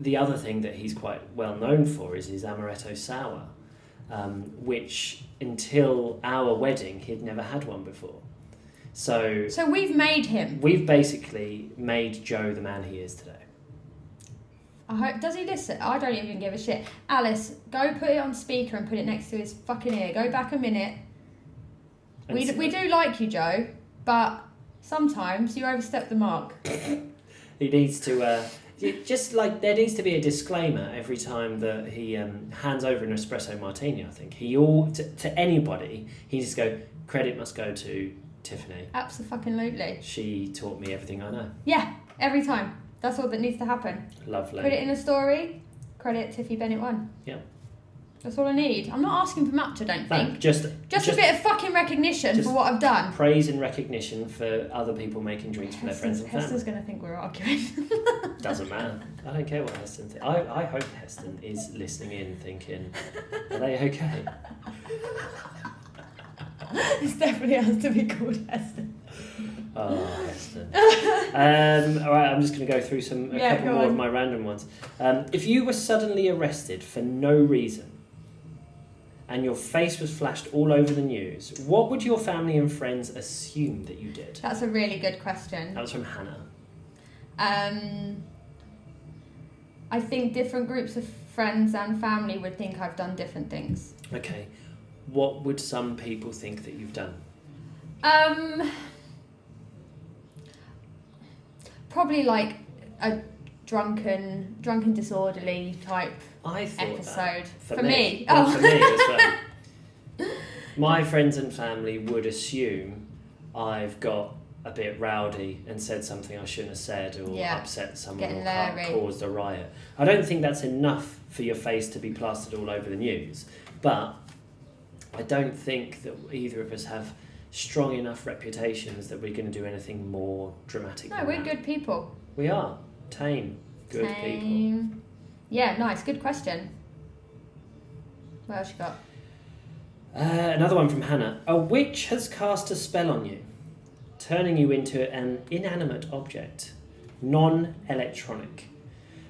Speaker 2: the other thing that he's quite well known for is his amaretto sour, which until our wedding he'd never had one before. So
Speaker 1: we've made him.
Speaker 2: We've basically made Joe the man he is today.
Speaker 1: I hope. Does he listen? I don't even give a shit. Alice, go put it on speaker and put it next to his fucking ear. Go back a minute. We do like you, Joe, but sometimes you overstep the mark.
Speaker 2: He needs to. There needs to be a disclaimer every time that he hands over an espresso martini. I think to anybody, he needs to go. Credit must go to Tiffany.
Speaker 1: Absolutely.
Speaker 2: She taught me everything I know.
Speaker 1: Yeah, every time. That's all that needs to happen.
Speaker 2: Lovely.
Speaker 1: Put it in a story. Credit Tiffy Bennett 1.
Speaker 2: Yeah.
Speaker 1: That's all I need. I'm not asking for much, I don't think.
Speaker 2: No, just
Speaker 1: a bit of fucking recognition for what I've done.
Speaker 2: Praise and recognition for other people making drinks for their friends and family.
Speaker 1: Hester's going to think we're arguing.
Speaker 2: Doesn't matter. I don't care what Heston thinks. I hope Heston is listening in thinking, are they okay?
Speaker 1: This definitely has to be called Heston.
Speaker 2: Oh, Heston. All right, I'm just going to go through a couple more of my random ones. If you were suddenly arrested for no reason and your face was flashed all over the news, what would your family and friends assume that you did?
Speaker 1: That's a really good question.
Speaker 2: That was from Hannah.
Speaker 1: I think different groups of friends and family would think I've done different things.
Speaker 2: Okay. What would some people think that you've done?
Speaker 1: Probably like a drunken disorderly type episode.
Speaker 2: For me. Oh. For me as well. My friends and family would assume I've got a bit rowdy and said something I shouldn't have said, or upset someone, or caused a riot. I don't think that's enough for your face to be plastered all over the news, but I don't think that either of us have strong enough reputations that we're going to do anything more dramatic.
Speaker 1: No, we're good people.
Speaker 2: We are. Tame. Good people.
Speaker 1: Yeah, nice. Good question. What else you got?
Speaker 2: Another one from Hannah. A witch has cast a spell on you, turning you into an inanimate object, non-electronic,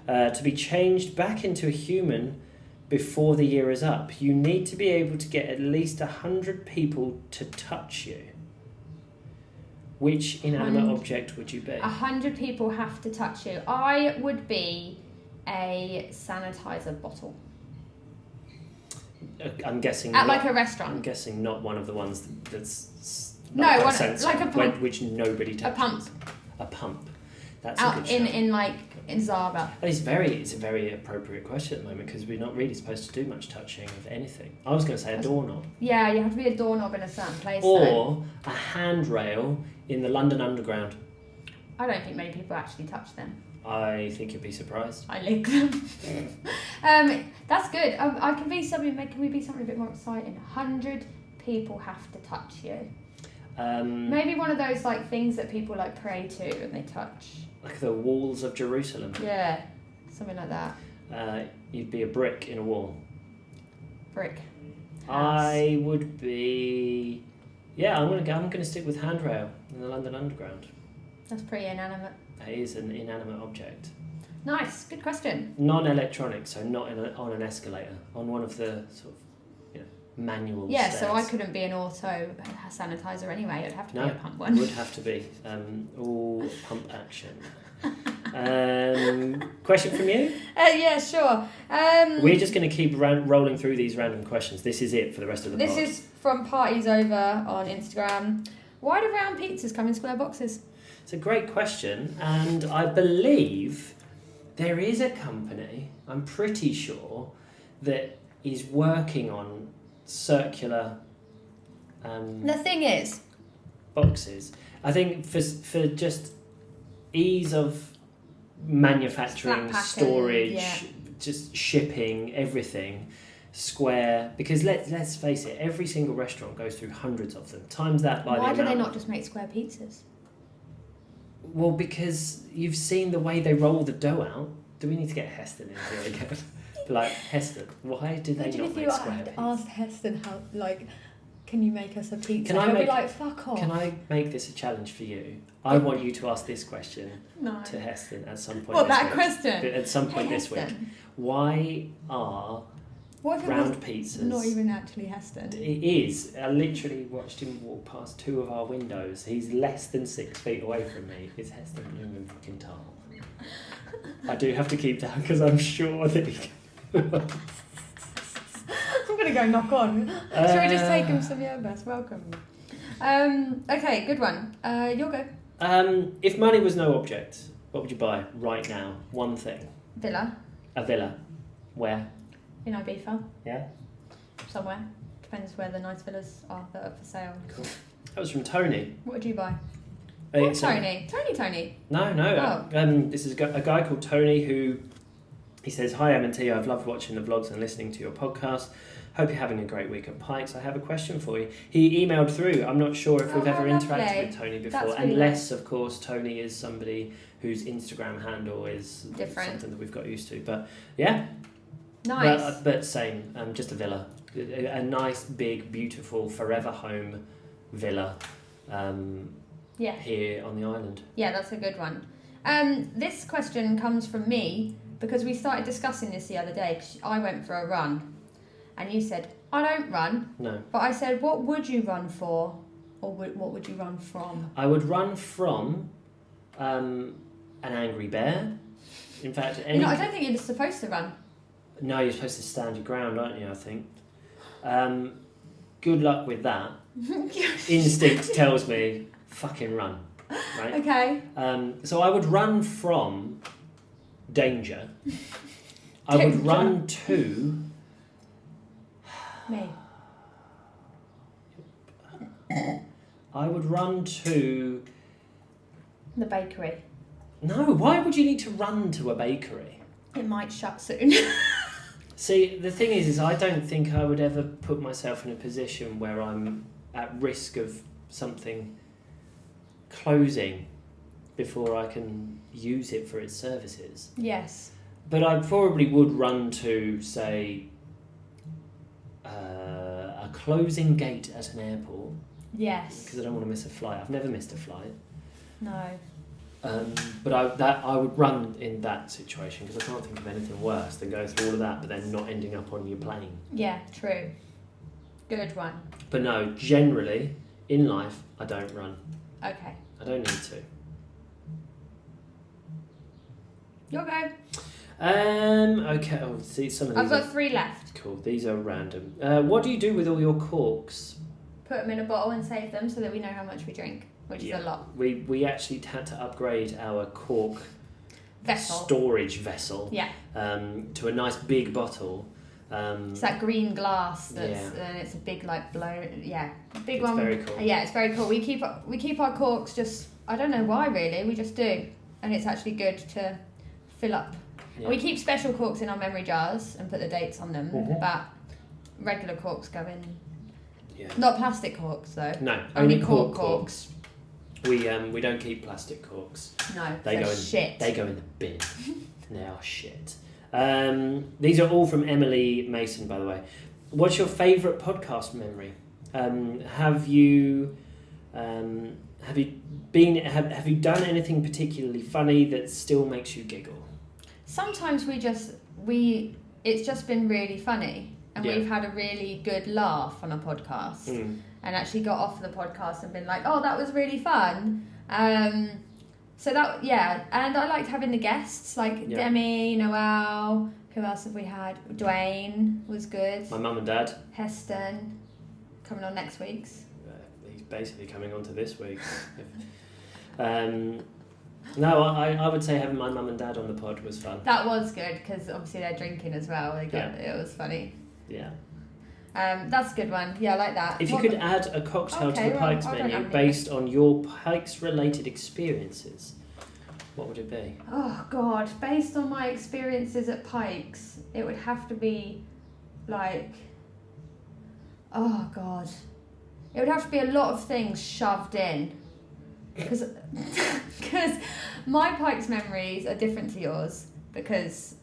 Speaker 2: to be changed back into a human before the year is up. You need to be able to get at least 100 people to touch you. Which inanimate object would you be? 100
Speaker 1: people have to touch you. I would be a sanitizer bottle.
Speaker 2: I'm guessing
Speaker 1: at like a restaurant.
Speaker 2: I'm guessing not one of the ones that's
Speaker 1: like a pump,
Speaker 2: which nobody touches.
Speaker 1: A
Speaker 2: pump. That's
Speaker 1: out
Speaker 2: a good shout.
Speaker 1: in Zara.
Speaker 2: It's a very appropriate question at the moment because we're not really supposed to do much touching of anything. I was going to say a doorknob.
Speaker 1: Yeah, you have to be a doorknob in a certain place.
Speaker 2: Or a handrail in the London Underground.
Speaker 1: I don't think many people actually touch them.
Speaker 2: I think you'd be surprised.
Speaker 1: I lick them. That's good. I can be something. Can we be something a bit more exciting? 100 people have to touch you. Maybe one of those like things that people like pray to and they touch.
Speaker 2: Like the walls of Jerusalem.
Speaker 1: Yeah, something like that.
Speaker 2: You'd be a brick in a wall.
Speaker 1: Brick. House.
Speaker 2: I would be. Yeah, I'm gonna stick with handrail in the London Underground.
Speaker 1: That's pretty inanimate.
Speaker 2: It is an inanimate object.
Speaker 1: Nice, good question.
Speaker 2: Non-electronic, so not on an escalator, on one of the sort of manual stairs.
Speaker 1: So I couldn't be an auto sanitizer anyway. It'd have to be a pump one.
Speaker 2: It would have to be all pump action. Question from you?
Speaker 1: Yeah, sure.
Speaker 2: We're just going to keep rolling through these random questions. This is it for the rest of the pod.
Speaker 1: This is from Parties Over on Instagram. Why do round pizzas come in square boxes?
Speaker 2: It's a great question, and I believe there is a company, I'm pretty sure, that is working on circular
Speaker 1: the thing is
Speaker 2: boxes. I think for just ease of manufacturing, storage, just shipping, everything, square, because let's face it, every single restaurant goes through hundreds of them. Times that by
Speaker 1: Why do they not just make square pizzas?
Speaker 2: Well, because you've seen the way they roll the dough out. Do we need to get Heston in here again? Like, Heston, why do they not make square pizzas?
Speaker 1: Asked Heston how, can you make us a pizza?
Speaker 2: Can I
Speaker 1: be like, fuck off.
Speaker 2: Can I make this a challenge for you? I want you to ask this question to Heston at some point.
Speaker 1: What, that question?
Speaker 2: At some point this week. Why are round pizzas...
Speaker 1: Not even actually Heston.
Speaker 2: It is. I literally watched him walk past two of our windows. He's less than 6 feet away from me. It's Heston Newman fucking tall. I do have to keep down because I'm sure that he...
Speaker 1: I'm going to go knock on. Shall we just take him some yerbas? Welcome. Okay, good one. You'll go.
Speaker 2: If money was no object, what would you buy right now? One thing.
Speaker 1: Villa.
Speaker 2: A villa. Where?
Speaker 1: In Ibiza.
Speaker 2: Yeah?
Speaker 1: Somewhere. Depends where the nice villas are that are for sale.
Speaker 2: Cool. That was from Tony.
Speaker 1: What would you buy?
Speaker 2: It's
Speaker 1: Tony? Tony?
Speaker 2: No.
Speaker 1: Oh.
Speaker 2: This is a guy called Tony who... He says, "Hi M&T, I've loved watching the vlogs and listening to your podcast. Hope you're having a great week at Pikes. I have a question for you." He emailed through. I'm not sure if we've ever interacted with Tony before,
Speaker 1: That's really
Speaker 2: unless, of course, Tony is somebody whose Instagram handle is
Speaker 1: different,
Speaker 2: something that we've got used to. But yeah,
Speaker 1: nice.
Speaker 2: But same, just a villa, a nice, big, beautiful, forever home villa. Here on the island.
Speaker 1: Yeah, that's a good one. This question comes from me because we started discussing this the other day. 'Cause I went for a run, and you said, "I don't run."
Speaker 2: No.
Speaker 1: But I said, "What would you run for, or what would you run from?"
Speaker 2: I would run from an angry bear. In fact,
Speaker 1: I don't think you're supposed to run.
Speaker 2: No, you're supposed to stand your ground, aren't you? I think. Good luck with that. Instinct tells me, fucking run. Right?
Speaker 1: Okay.
Speaker 2: So I would run from danger. I would run to
Speaker 1: me.
Speaker 2: I would run to
Speaker 1: The bakery.
Speaker 2: No, why would you need to run to a bakery?
Speaker 1: It might shut soon.
Speaker 2: See, the thing is I don't think I would ever put myself in a position where I'm at risk of something closing before I can use it for its services.
Speaker 1: Yes.
Speaker 2: But I probably would run to, say, a closing gate at an airport.
Speaker 1: Yes.
Speaker 2: Because I don't want to miss a flight. I've never missed a flight.
Speaker 1: No.
Speaker 2: But I would run in that situation because I can't think of anything worse than going through all of that but then not ending up on your plane.
Speaker 1: Yeah, true. Good one.
Speaker 2: But no, generally, in life, I don't run.
Speaker 1: Okay.
Speaker 2: I don't need to.
Speaker 1: You'll go.
Speaker 2: Okay, oh, see, some of these
Speaker 1: I've got 3 left.
Speaker 2: Cool, these are random. What do you do with all your corks?
Speaker 1: Put them in a bottle and save them so that we know how much we drink, which is a lot.
Speaker 2: We actually had to upgrade our cork
Speaker 1: Vessel.
Speaker 2: storage vessel
Speaker 1: Yeah.
Speaker 2: to a nice big bottle.
Speaker 1: It's that green glass that's and it's a big big one.
Speaker 2: It's very cool.
Speaker 1: Yeah, it's very cool. We keep our corks just, I don't know why really, we just do, and it's actually good to fill up.
Speaker 2: Yeah.
Speaker 1: We keep special corks in our memory jars and put the dates on them,
Speaker 2: Mm-hmm.
Speaker 1: but regular corks go in.
Speaker 2: Yeah.
Speaker 1: Not plastic corks though.
Speaker 2: No,
Speaker 1: only cork corks.
Speaker 2: We don't keep plastic corks.
Speaker 1: No,
Speaker 2: They go in
Speaker 1: shit.
Speaker 2: They go in the bin. They are shit. These are all from Emily Mason, by the way. What's your favourite podcast memory? Have you done anything particularly funny that still makes you giggle?
Speaker 1: Sometimes it's just been really funny, and we've had a really good laugh on a podcast, and actually got off the podcast and been like, "Oh, that was really fun." So that, and I liked having the guests like Demi, Noel. Who else have we had? Dwayne was good.
Speaker 2: My mum and dad.
Speaker 1: Heston, coming on next week's.
Speaker 2: He's basically coming on to this week's. No, I would say having my mum and dad on the pod was fun.
Speaker 1: That was good because obviously they're drinking as well. It was funny.
Speaker 2: Yeah.
Speaker 1: That's a good one. Yeah, I like that.
Speaker 2: If you could add a cocktail to the Pikes menu based on your Pikes-related experiences, what would it be?
Speaker 1: Oh, God. Based on my experiences at Pikes, it would have to be like... Oh, God. It would have to be a lot of things shoved in. Because my Pikes memories are different to yours because,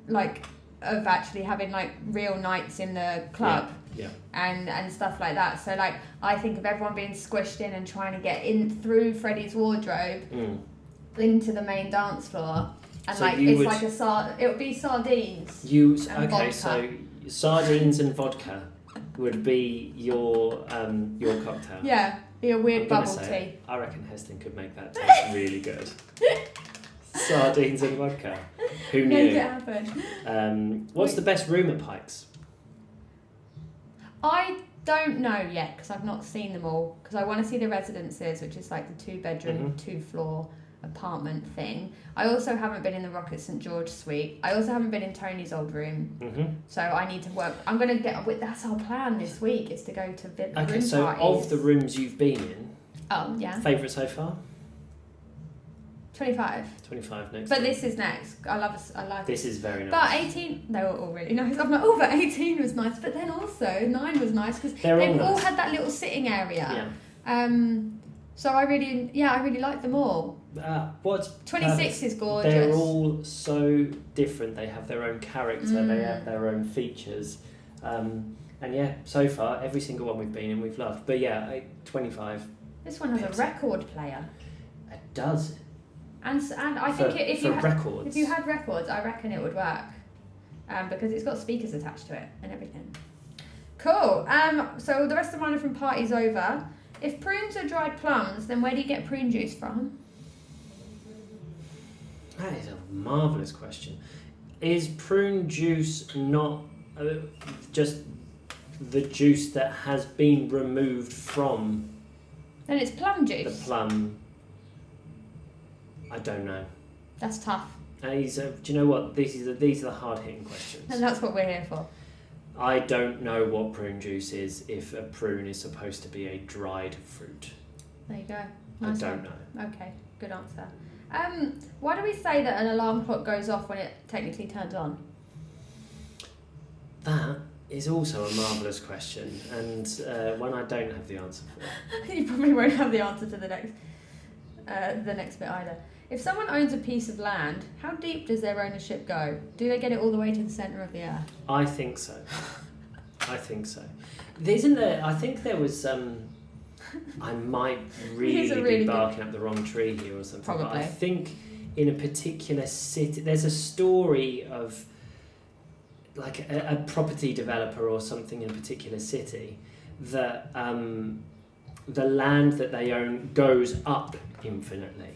Speaker 1: like, of actually having, like, real nights in the club.
Speaker 2: Yeah.
Speaker 1: And stuff like that. So, like, I think of everyone being squished in and trying to get in through Freddie's wardrobe into the main dance floor. And,
Speaker 2: so
Speaker 1: like, it would be sardines.
Speaker 2: Vodka. So sardines and vodka would be your cocktail.
Speaker 1: Yeah, be a weird bubble tea.
Speaker 2: I reckon Heston could make that taste really good. Sardines and vodka. Who knew?
Speaker 1: Make it happen.
Speaker 2: What's the best room at Pikes?
Speaker 1: I don't know yet because I've not seen them all. Because I want to see the residences, which is like the 2-bedroom, 2-floor apartment thing. I also haven't been in the Rocket St George suite. I also haven't been in Tony's old room. So I need to work. I'm going to get. That's our plan this week, is to go to room parties.
Speaker 2: So of the rooms you've been in,
Speaker 1: oh yeah,
Speaker 2: favourite so far?
Speaker 1: 25.
Speaker 2: 25 next.
Speaker 1: But
Speaker 2: time.
Speaker 1: this is next. I like
Speaker 2: This is very nice.
Speaker 1: But 18, they were all really nice. I'm like, oh, but 18 was nice. But then also 9 was nice because they've all had that little sitting area.
Speaker 2: Yeah.
Speaker 1: So I really like them all.
Speaker 2: What's
Speaker 1: 26 is gorgeous.
Speaker 2: They're all so different. They have their own character. They have their own features. And yeah, so far every single one we've been in, we've loved. But yeah, 25.
Speaker 1: This one has a record player.
Speaker 2: It does.
Speaker 1: And I think if you had records, I reckon it would work, because it's got speakers attached to it and everything. Cool. So the rest of mine are from Parties Over. If prunes are dried plums, then where do you get prune juice from?
Speaker 2: That is a marvellous question. Is prune juice not just the juice that has been removed from?
Speaker 1: Then it's plum juice.
Speaker 2: The plum. I don't know.
Speaker 1: That's tough.
Speaker 2: Do you know what? These are the hard-hitting questions.
Speaker 1: And that's what we're here for.
Speaker 2: I don't know what prune juice is if a prune is supposed to be a dried fruit.
Speaker 1: There you go. Nice
Speaker 2: I don't
Speaker 1: one.
Speaker 2: know.
Speaker 1: Okay, good answer. Why do we say that an alarm clock goes off when it technically turns on?
Speaker 2: That is also a marvellous question, and one I don't have the answer for.
Speaker 1: You probably won't have the answer to the next bit either. If someone owns a piece of land, how deep does their ownership go? Do they get it all the way to the centre of the earth?
Speaker 2: I think so. Isn't there? I think there was. I might really be barking up the wrong tree here or something.
Speaker 1: Probably.
Speaker 2: But I think in a particular city, there's a story of like a property developer or something in a particular city that the land that they own goes up infinitely.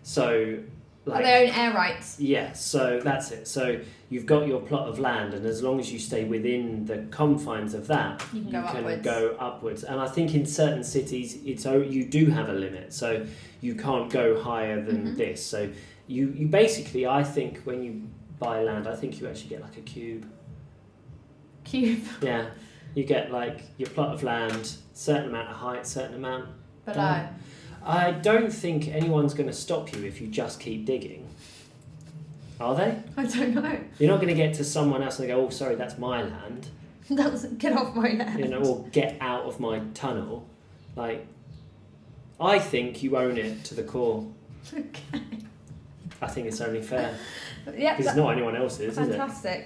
Speaker 2: So, like,
Speaker 1: they own air rights.
Speaker 2: Yeah, so that's it. So you've got your plot of land, and as long as you stay within the confines of that,
Speaker 1: you can
Speaker 2: go upwards. And I think in certain cities, you do have a limit, so you can't go higher than this. So you basically, I think, when you buy land, I think you actually get like a cube.
Speaker 1: Cube.
Speaker 2: Yeah, you get like your plot of land, certain amount of height, certain amount
Speaker 1: below.
Speaker 2: I don't think anyone's going to stop you if you just keep digging. Are they?
Speaker 1: I don't know.
Speaker 2: You're not going to get to someone else and go, oh, sorry, that's my land.
Speaker 1: Get off my land.
Speaker 2: You know, or get out of my tunnel. Like, I think you own it to the core.
Speaker 1: Okay.
Speaker 2: I think it's only fair.
Speaker 1: Yeah,
Speaker 2: because it's not anyone else's,
Speaker 1: fantastic.
Speaker 2: Is it?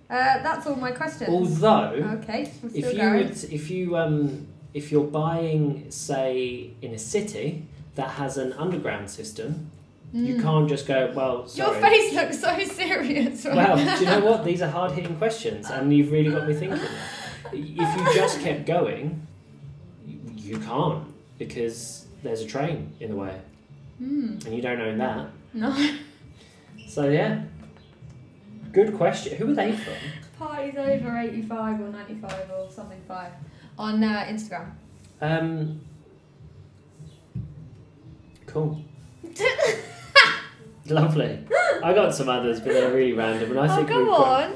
Speaker 1: That's all my questions.
Speaker 2: Although,
Speaker 1: okay, we're still going.
Speaker 2: If you're buying, say, in a city that has an underground system, you can't just go, well, sorry.
Speaker 1: Your face looks so serious right
Speaker 2: Well,
Speaker 1: now.
Speaker 2: do you know what? These are hard-hitting questions, and you've really got me thinking. If you just kept going, you can't, because there's a train in the way. And you don't own that.
Speaker 1: No.
Speaker 2: So, yeah. Good question. Who are they from?
Speaker 1: Parties Over 85 or 95 or something 5 on Instagram.
Speaker 2: Cool. Lovely. I got some others, but they're really random, and I think
Speaker 1: go
Speaker 2: we've got.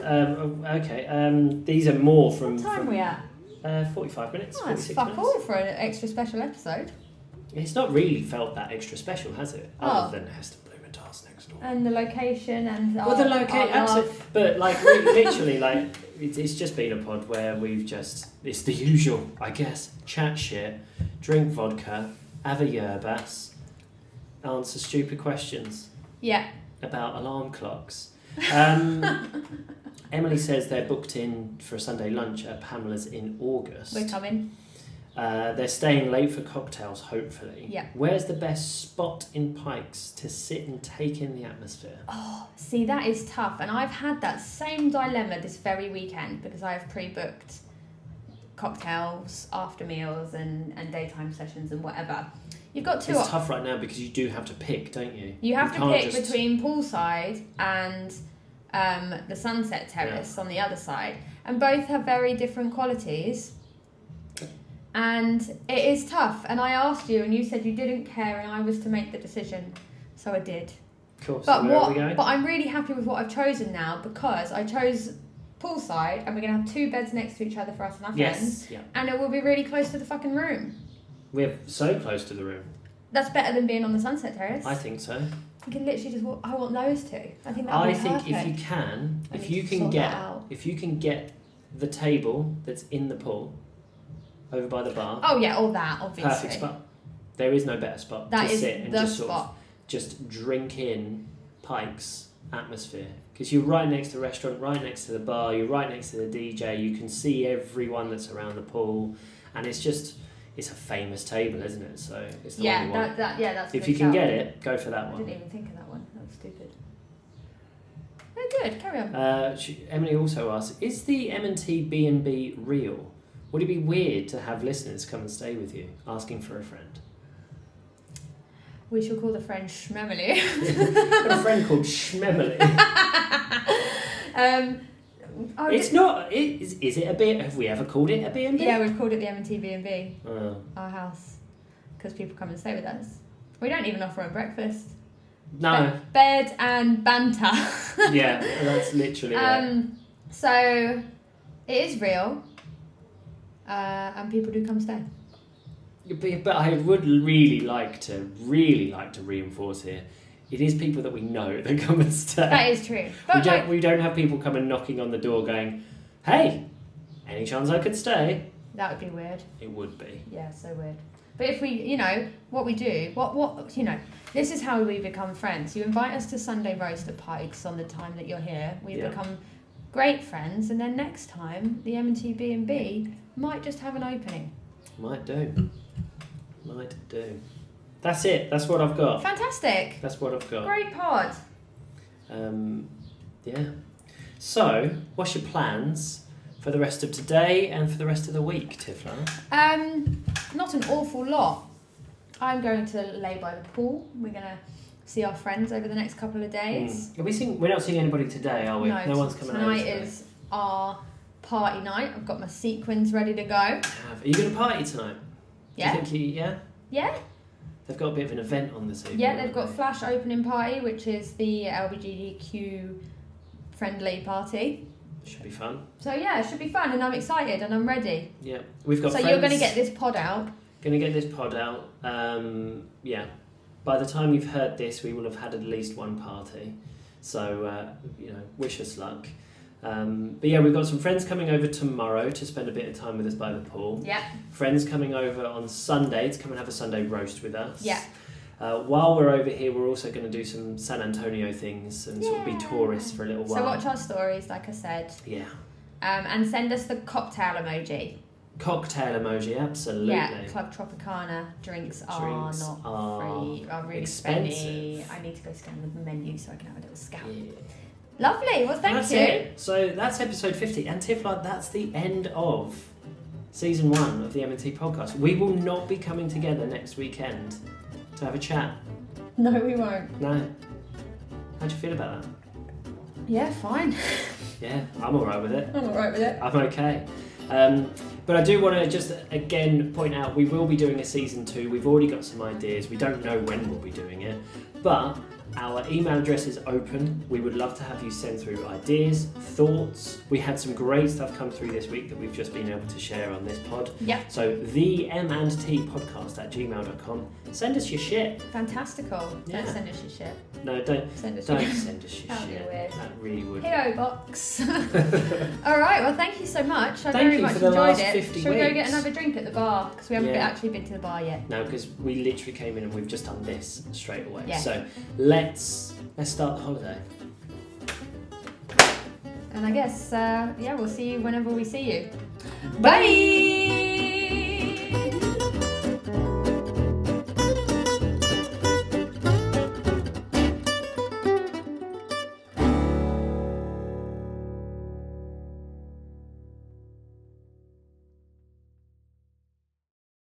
Speaker 2: Okay. These are more from.
Speaker 1: What time are we at?
Speaker 2: 45 minutes.
Speaker 1: Oh, that's
Speaker 2: 46
Speaker 1: fuck
Speaker 2: minutes.
Speaker 1: all for an extra special episode.
Speaker 2: It's not really felt that extra special, has it? Other than Hester Blumenthal's next door.
Speaker 1: And the location and.
Speaker 2: Well, the location, absolutely. But like, literally, like, it's just been a pod where we've just. It's the usual, I guess. Chat shit, drink vodka, have a yerbas, answer stupid questions.
Speaker 1: Yeah.
Speaker 2: About alarm clocks. Emily says they're booked in for a Sunday lunch at Pamela's in August.
Speaker 1: We're coming.
Speaker 2: They're staying late for cocktails, hopefully.
Speaker 1: Yeah.
Speaker 2: Where's the best spot in Pikes to sit and take in the atmosphere?
Speaker 1: Oh, see, that is tough. And I've had that same dilemma this very weekend because I have pre-booked cocktails, after meals and daytime sessions and whatever. You've got two.
Speaker 2: It's tough right now because you do have to pick, don't you?
Speaker 1: You have to pick between poolside and the Sunset Terrace on the other side. And both have very different qualities. And it is tough. And I asked you and you said you didn't care and I was to make the decision. So I did.
Speaker 2: Cool.
Speaker 1: But
Speaker 2: so where are we going?
Speaker 1: But I'm really happy with what I've chosen now because I chose poolside and we're going to have 2 beds next to each other for us and our friends.
Speaker 2: Yeah.
Speaker 1: And it will be really close to the fucking room.
Speaker 2: We're so close to the room.
Speaker 1: That's better than being on the Sunset Terrace.
Speaker 2: I think so.
Speaker 1: You can literally just walk. I want those two. I think that would
Speaker 2: I
Speaker 1: be
Speaker 2: think
Speaker 1: perfect.
Speaker 2: if you can,
Speaker 1: I
Speaker 2: if
Speaker 1: need
Speaker 2: you
Speaker 1: to
Speaker 2: can
Speaker 1: sort
Speaker 2: get,
Speaker 1: that out.
Speaker 2: if you can get the table that's in the pool over by the bar,
Speaker 1: Oh yeah, all that obviously.
Speaker 2: perfect spot. There is no better spot
Speaker 1: That
Speaker 2: to
Speaker 1: is
Speaker 2: sit and
Speaker 1: the
Speaker 2: just sort of
Speaker 1: spot.
Speaker 2: just drink in Pikes atmosphere, because you're right next to the restaurant, right next to the bar, you're right next to the DJ. You can see everyone that's around the pool, and it's a famous table, isn't it? So it's the one you want.
Speaker 1: That's. A
Speaker 2: If
Speaker 1: good
Speaker 2: you can
Speaker 1: shout.
Speaker 2: get it, go for that
Speaker 1: I
Speaker 2: one.
Speaker 1: didn't even think of that one. That was stupid. Oh, good. Carry on.
Speaker 2: Emily also asks, is the M&T B&B real? Would it be weird to have listeners come and stay with you, asking for a friend?
Speaker 1: We shall call the friend Schmemily.
Speaker 2: I've got a friend called Schmemily. It's not. Is it a B? Have we ever called it a B&B?
Speaker 1: Yeah, we've called it the M&T B&B.
Speaker 2: Oh.
Speaker 1: Our house, because people come and stay with us. We don't even offer a breakfast.
Speaker 2: No.
Speaker 1: Bed and banter.
Speaker 2: Yeah, that's literally it.
Speaker 1: So it is real, and people do come stay.
Speaker 2: But I would really like to reinforce here. It is people that we know that come and stay.
Speaker 1: That is true. But
Speaker 2: We don't have people coming knocking on the door going, "Hey, any chance I could stay?"
Speaker 1: that would be weird.
Speaker 2: It would be.
Speaker 1: Yeah, so weird. But if we, what we do, this is how we become friends. You invite us to Sunday roast at Pikes on the time that you're here. We become great friends, and then next time the M&T B&B might just have an opening.
Speaker 2: Might do. That's it. That's what I've got.
Speaker 1: Fantastic.
Speaker 2: That's what I've got.
Speaker 1: Great pod.
Speaker 2: Yeah. So, what's your plans for the rest of today and for the rest of the week, Tiffler?
Speaker 1: Not an awful lot. I'm going to lay by the pool. We're going to see our friends over the next couple of days.
Speaker 2: We're not seeing anybody today, are we?
Speaker 1: No,
Speaker 2: one's coming over
Speaker 1: tonight
Speaker 2: today.
Speaker 1: is our party night. I've got my sequins ready to go.
Speaker 2: Are you going to party tonight?
Speaker 1: Yeah.
Speaker 2: Do you think
Speaker 1: Yeah.
Speaker 2: They've got a bit of an event on this evening.
Speaker 1: Yeah, they've got Flash opening party, which is the LGBTQ friendly party.
Speaker 2: Should be fun.
Speaker 1: So yeah, it should be fun, and I'm excited and I'm ready.
Speaker 2: Yeah, we've got.
Speaker 1: So
Speaker 2: friends.
Speaker 1: you're going to get this pod out.
Speaker 2: Going to get this pod out. Yeah. By the time you've heard this, we will have had at least one party. So wish us luck. But yeah, we've got some friends coming over tomorrow to spend a bit of time with us by the pool.
Speaker 1: Yeah.
Speaker 2: Friends coming over on Sunday to come and have a Sunday roast with us.
Speaker 1: Yeah.
Speaker 2: While we're over here, we're also going to do some San Antonio things and sort of be tourists for a little while.
Speaker 1: So watch our stories, like I said.
Speaker 2: Yeah.
Speaker 1: And send us the cocktail emoji.
Speaker 2: Cocktail emoji, absolutely.
Speaker 1: Yeah, Club Tropicana drinks are not free. Are really
Speaker 2: expensive.
Speaker 1: spendy. I need to go scan the menu so I can have a little scout.
Speaker 2: Yeah.
Speaker 1: Lovely. Well, thank you.
Speaker 2: It. So that's episode 50. And Tiffler, that's the end of season 1 of the M&T podcast. We will not be coming together next weekend to have a chat.
Speaker 1: No, we won't.
Speaker 2: No. How do you feel about that?
Speaker 1: Yeah, fine.
Speaker 2: Yeah, I'm alright with it.
Speaker 1: I'm alright with it.
Speaker 2: I'm okay. But I do want to just again point out we will be doing a season 2. We've already got some ideas. We don't know when we'll be doing it, but our email address is open. We would love to have you send through ideas, thoughts. We had some great stuff come through this week that we've just been able to share on this pod.
Speaker 1: Yeah.
Speaker 2: So the M&T Podcast at gmail.com. Send us your shit.
Speaker 1: Fantastical.
Speaker 2: Yeah.
Speaker 1: Don't send us your shit.
Speaker 2: No, don't
Speaker 1: Send us
Speaker 2: send
Speaker 1: your
Speaker 2: us your
Speaker 1: That'd be
Speaker 2: shit.
Speaker 1: weird.
Speaker 2: That really would.
Speaker 1: PO box. All right. Well, thank you so much. I
Speaker 2: Thank
Speaker 1: very
Speaker 2: you
Speaker 1: much
Speaker 2: for the
Speaker 1: enjoyed
Speaker 2: last
Speaker 1: it.
Speaker 2: 50
Speaker 1: Shall we go
Speaker 2: weeks.
Speaker 1: get another drink at the bar? Because we haven't
Speaker 2: Yeah.
Speaker 1: actually been to the bar yet.
Speaker 2: No, because we literally came in and we've just done this straight away.
Speaker 1: Yeah.
Speaker 2: So let's start the holiday.
Speaker 1: And I guess, we'll see you whenever we see you. Bye.